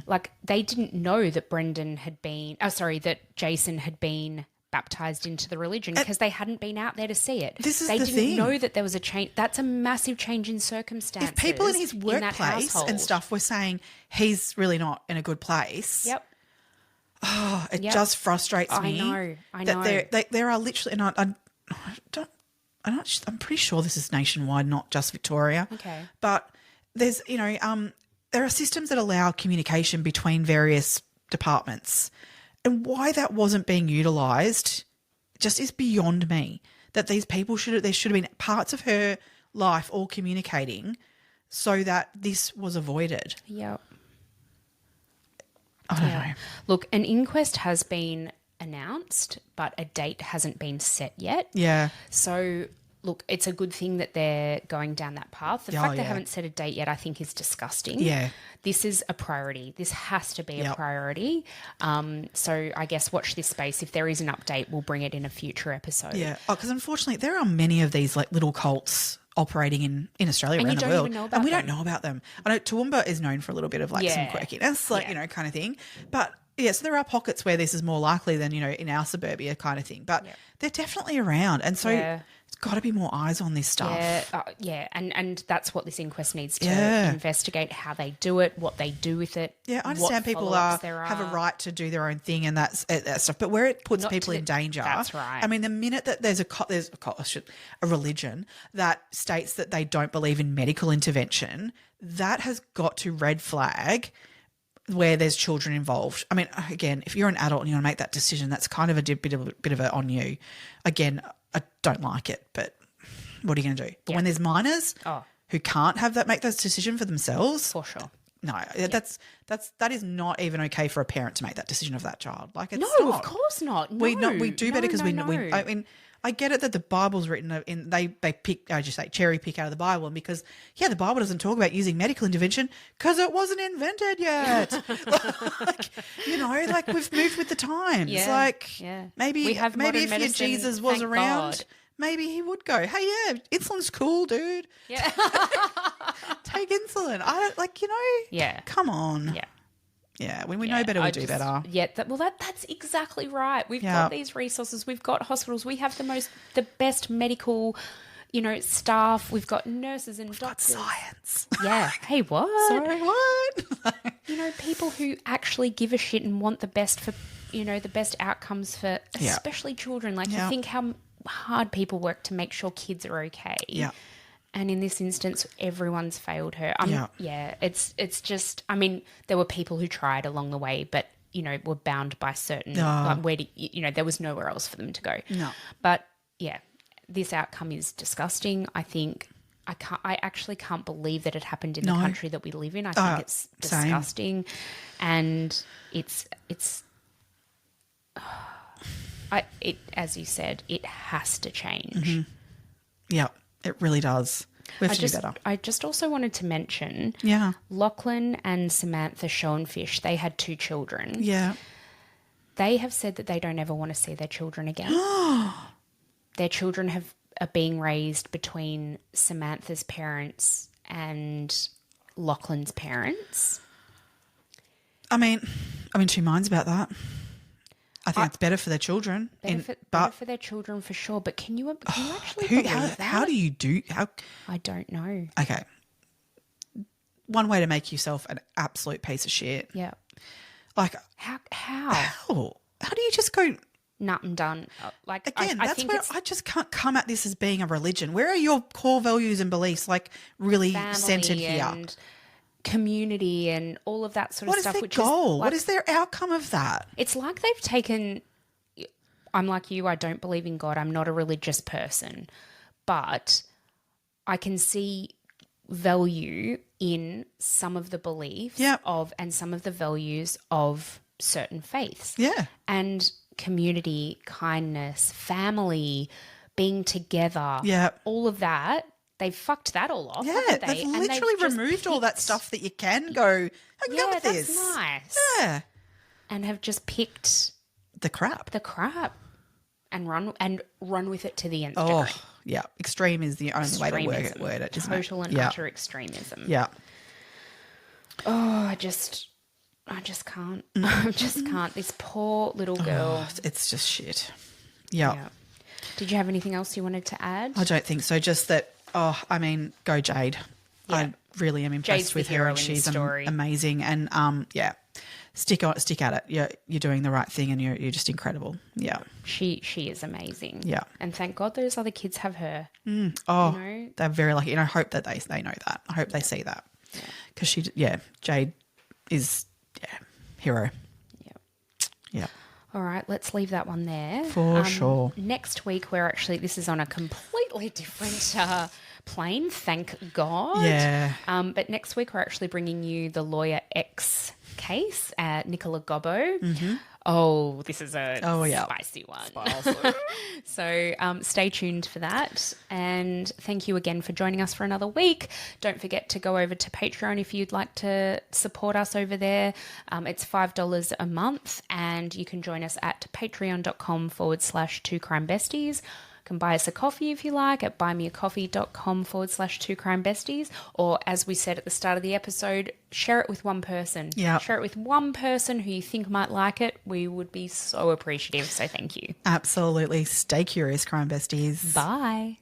Like, they didn't know that that Jason had been baptised into the religion because they hadn't been out there to see it. They didn't know that there was a change. That's a massive change in circumstances. If people in his workplace and stuff were saying he's really not in a good place. Yep. Oh, it just frustrates me. I know. That there are literally, and I'm pretty sure this is nationwide, not just Victoria. Okay. But there's, there are systems that allow communication between various departments, and why that wasn't being utilised just is beyond me. That these people there should have been parts of her life all communicating, so that this was avoided. Yep. I don't know. Look, an inquest has been announced, but a date hasn't been set yet. Yeah. So, look, it's a good thing that they're going down that path. The fact they haven't set a date yet, I think, is disgusting. Yeah. This is a priority. This has to be a priority. So I guess watch this space. If there is an update, we'll bring it in a future episode. Yeah. Oh, because unfortunately there are many of these like little cults operating in Australia and around the world. And we don't know about them. I know Toowoomba is known for a little bit of like some quirkiness, like, kind of thing. But yeah, so there are pockets where this is more likely than, in our suburbia kind of thing. But they're definitely around. And so got to be more eyes on this stuff. Yeah, and that's what this inquest needs to investigate, how they do it, what they do with it. Yeah, I understand people have a right to do their own thing and that stuff, but where it puts people in danger. That's right. I mean, the minute that there's a religion that states that they don't believe in medical intervention, that has got to red flag where there's children involved. I mean, again, if you're an adult and you want to make that decision, that's kind of a bit of it on you. Again, I don't like it, but what are you going to do? But when there's minors who can't make those decisions for themselves, for sure. No, that is not even okay for a parent to make that decision of that child. Like, it's no, not. Of course not. No. We do better because we. I mean, I get it that the Bible's written in. They pick, I just say, cherry pick out of the Bible, and because the Bible doesn't talk about using medical intervention because it wasn't invented yet. like we've moved with the times. Maybe if Jesus was around. God. Maybe he would go, hey, insulin's cool, dude. Yeah. Take insulin. Come on. Yeah. Yeah, when we know better, we do better. Yeah, that's exactly right. We've got these resources. We've got hospitals. We have the best medical, staff. We've got nurses and doctors. Science. Yeah. Hey, what? Sorry, what? People who actually give a shit and want the best for, the best outcomes for especially children. Like, you think how hard people work to make sure kids are okay. Yeah. And in this instance, everyone's failed her. It's just, I mean, there were people who tried along the way, but, were bound by certain, there was nowhere else for them to go. No. But, this outcome is disgusting. I think, I actually can't believe that it happened in the country that we live in. I think it's disgusting. Same. And it's as you said, it has to change. Mm-hmm. Yeah. It really does. We have to do better. I just also wanted to mention Lachlan and Samantha Schoenfish, they had 2 children. Yeah. They have said that they don't ever want to see their children again. Their children are being raised between Samantha's parents and Lachlan's parents. I mean, 2 minds about that. I think it's better for their children. Better for their children for sure. But can you actually believe that? How do you do? I don't know. Okay. One way to make yourself an absolute piece of shit. Yeah. Like how? How do you just go? Nah, I'm done. Like again, that's where I just can't come at this as being a religion. Where are your core values and beliefs? Like really centered here. Community and all of that sort of stuff. What is their goal? What is their outcome of that? It's like they've taken. I'm like you. I don't believe in God. I'm not a religious person, but I can see value in some of the beliefs and some of the values of certain faiths. Yeah, and community, kindness, family, being together. Yeah, all of that. They've fucked that all off. Yeah, they've literally removed all that stuff that you can go, I can go with this. That's nice. Yeah. And have just picked the crap. And run with it to the nth degree. Yeah. Extreme is the only way to word it. Total and utter extremism. Yeah. Oh, I just can't. I just can't. This poor little girl. It's just shit. Yeah. Did you have anything else you wanted to add? I don't think so. Just that, go Jade. Yeah. I really am impressed with her and she's amazing. And, stick at it. You're doing the right thing and you're just incredible. Yeah. She is amazing. Yeah. And thank God those other kids have her. They're very lucky. And I hope that they know that. I hope they see that. Because Jade is, hero. Yeah. All right, let's leave that one there. For sure. Next week, this is on a completely different plane, thank God. Yeah. But next week, we're actually bringing you the Lawyer X case, Nicola Gobbo. Mm-hmm. Oh, this is a spicy one. So stay tuned for that. And thank you again for joining us for another week. Don't forget to go over to Patreon if you'd like to support us over there. It's $5 a month and you can join us at patreon.com/2crimebesties. can buy us a coffee if you like at buymeacoffee.com/2crimebesties. Or as we said at the start of the episode, share it with one person. Yeah. Share it with one person who you think might like it. We would be so appreciative. So thank you. Absolutely. Stay curious, Crime Besties. Bye.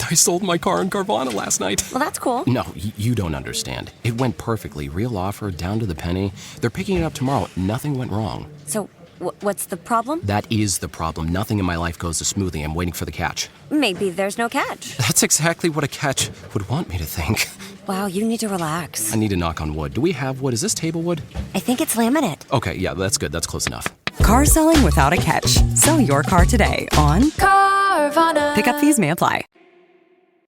I sold my car in Carvana last night. Well, that's cool. No, you don't understand. It went perfectly. Real offer, down to the penny. They're picking it up tomorrow. Nothing went wrong. So, what's the problem? That is the problem. Nothing in my life goes as smoothly. I'm waiting for the catch. Maybe there's no catch. That's exactly what a catch would want me to think. Wow, you need to relax. I need to knock on wood. Do we have wood? Is this table wood? I think it's laminate. Okay, yeah, that's good. That's close enough. Car selling without a catch. Sell your car today on Carvana. Pickup fees may apply.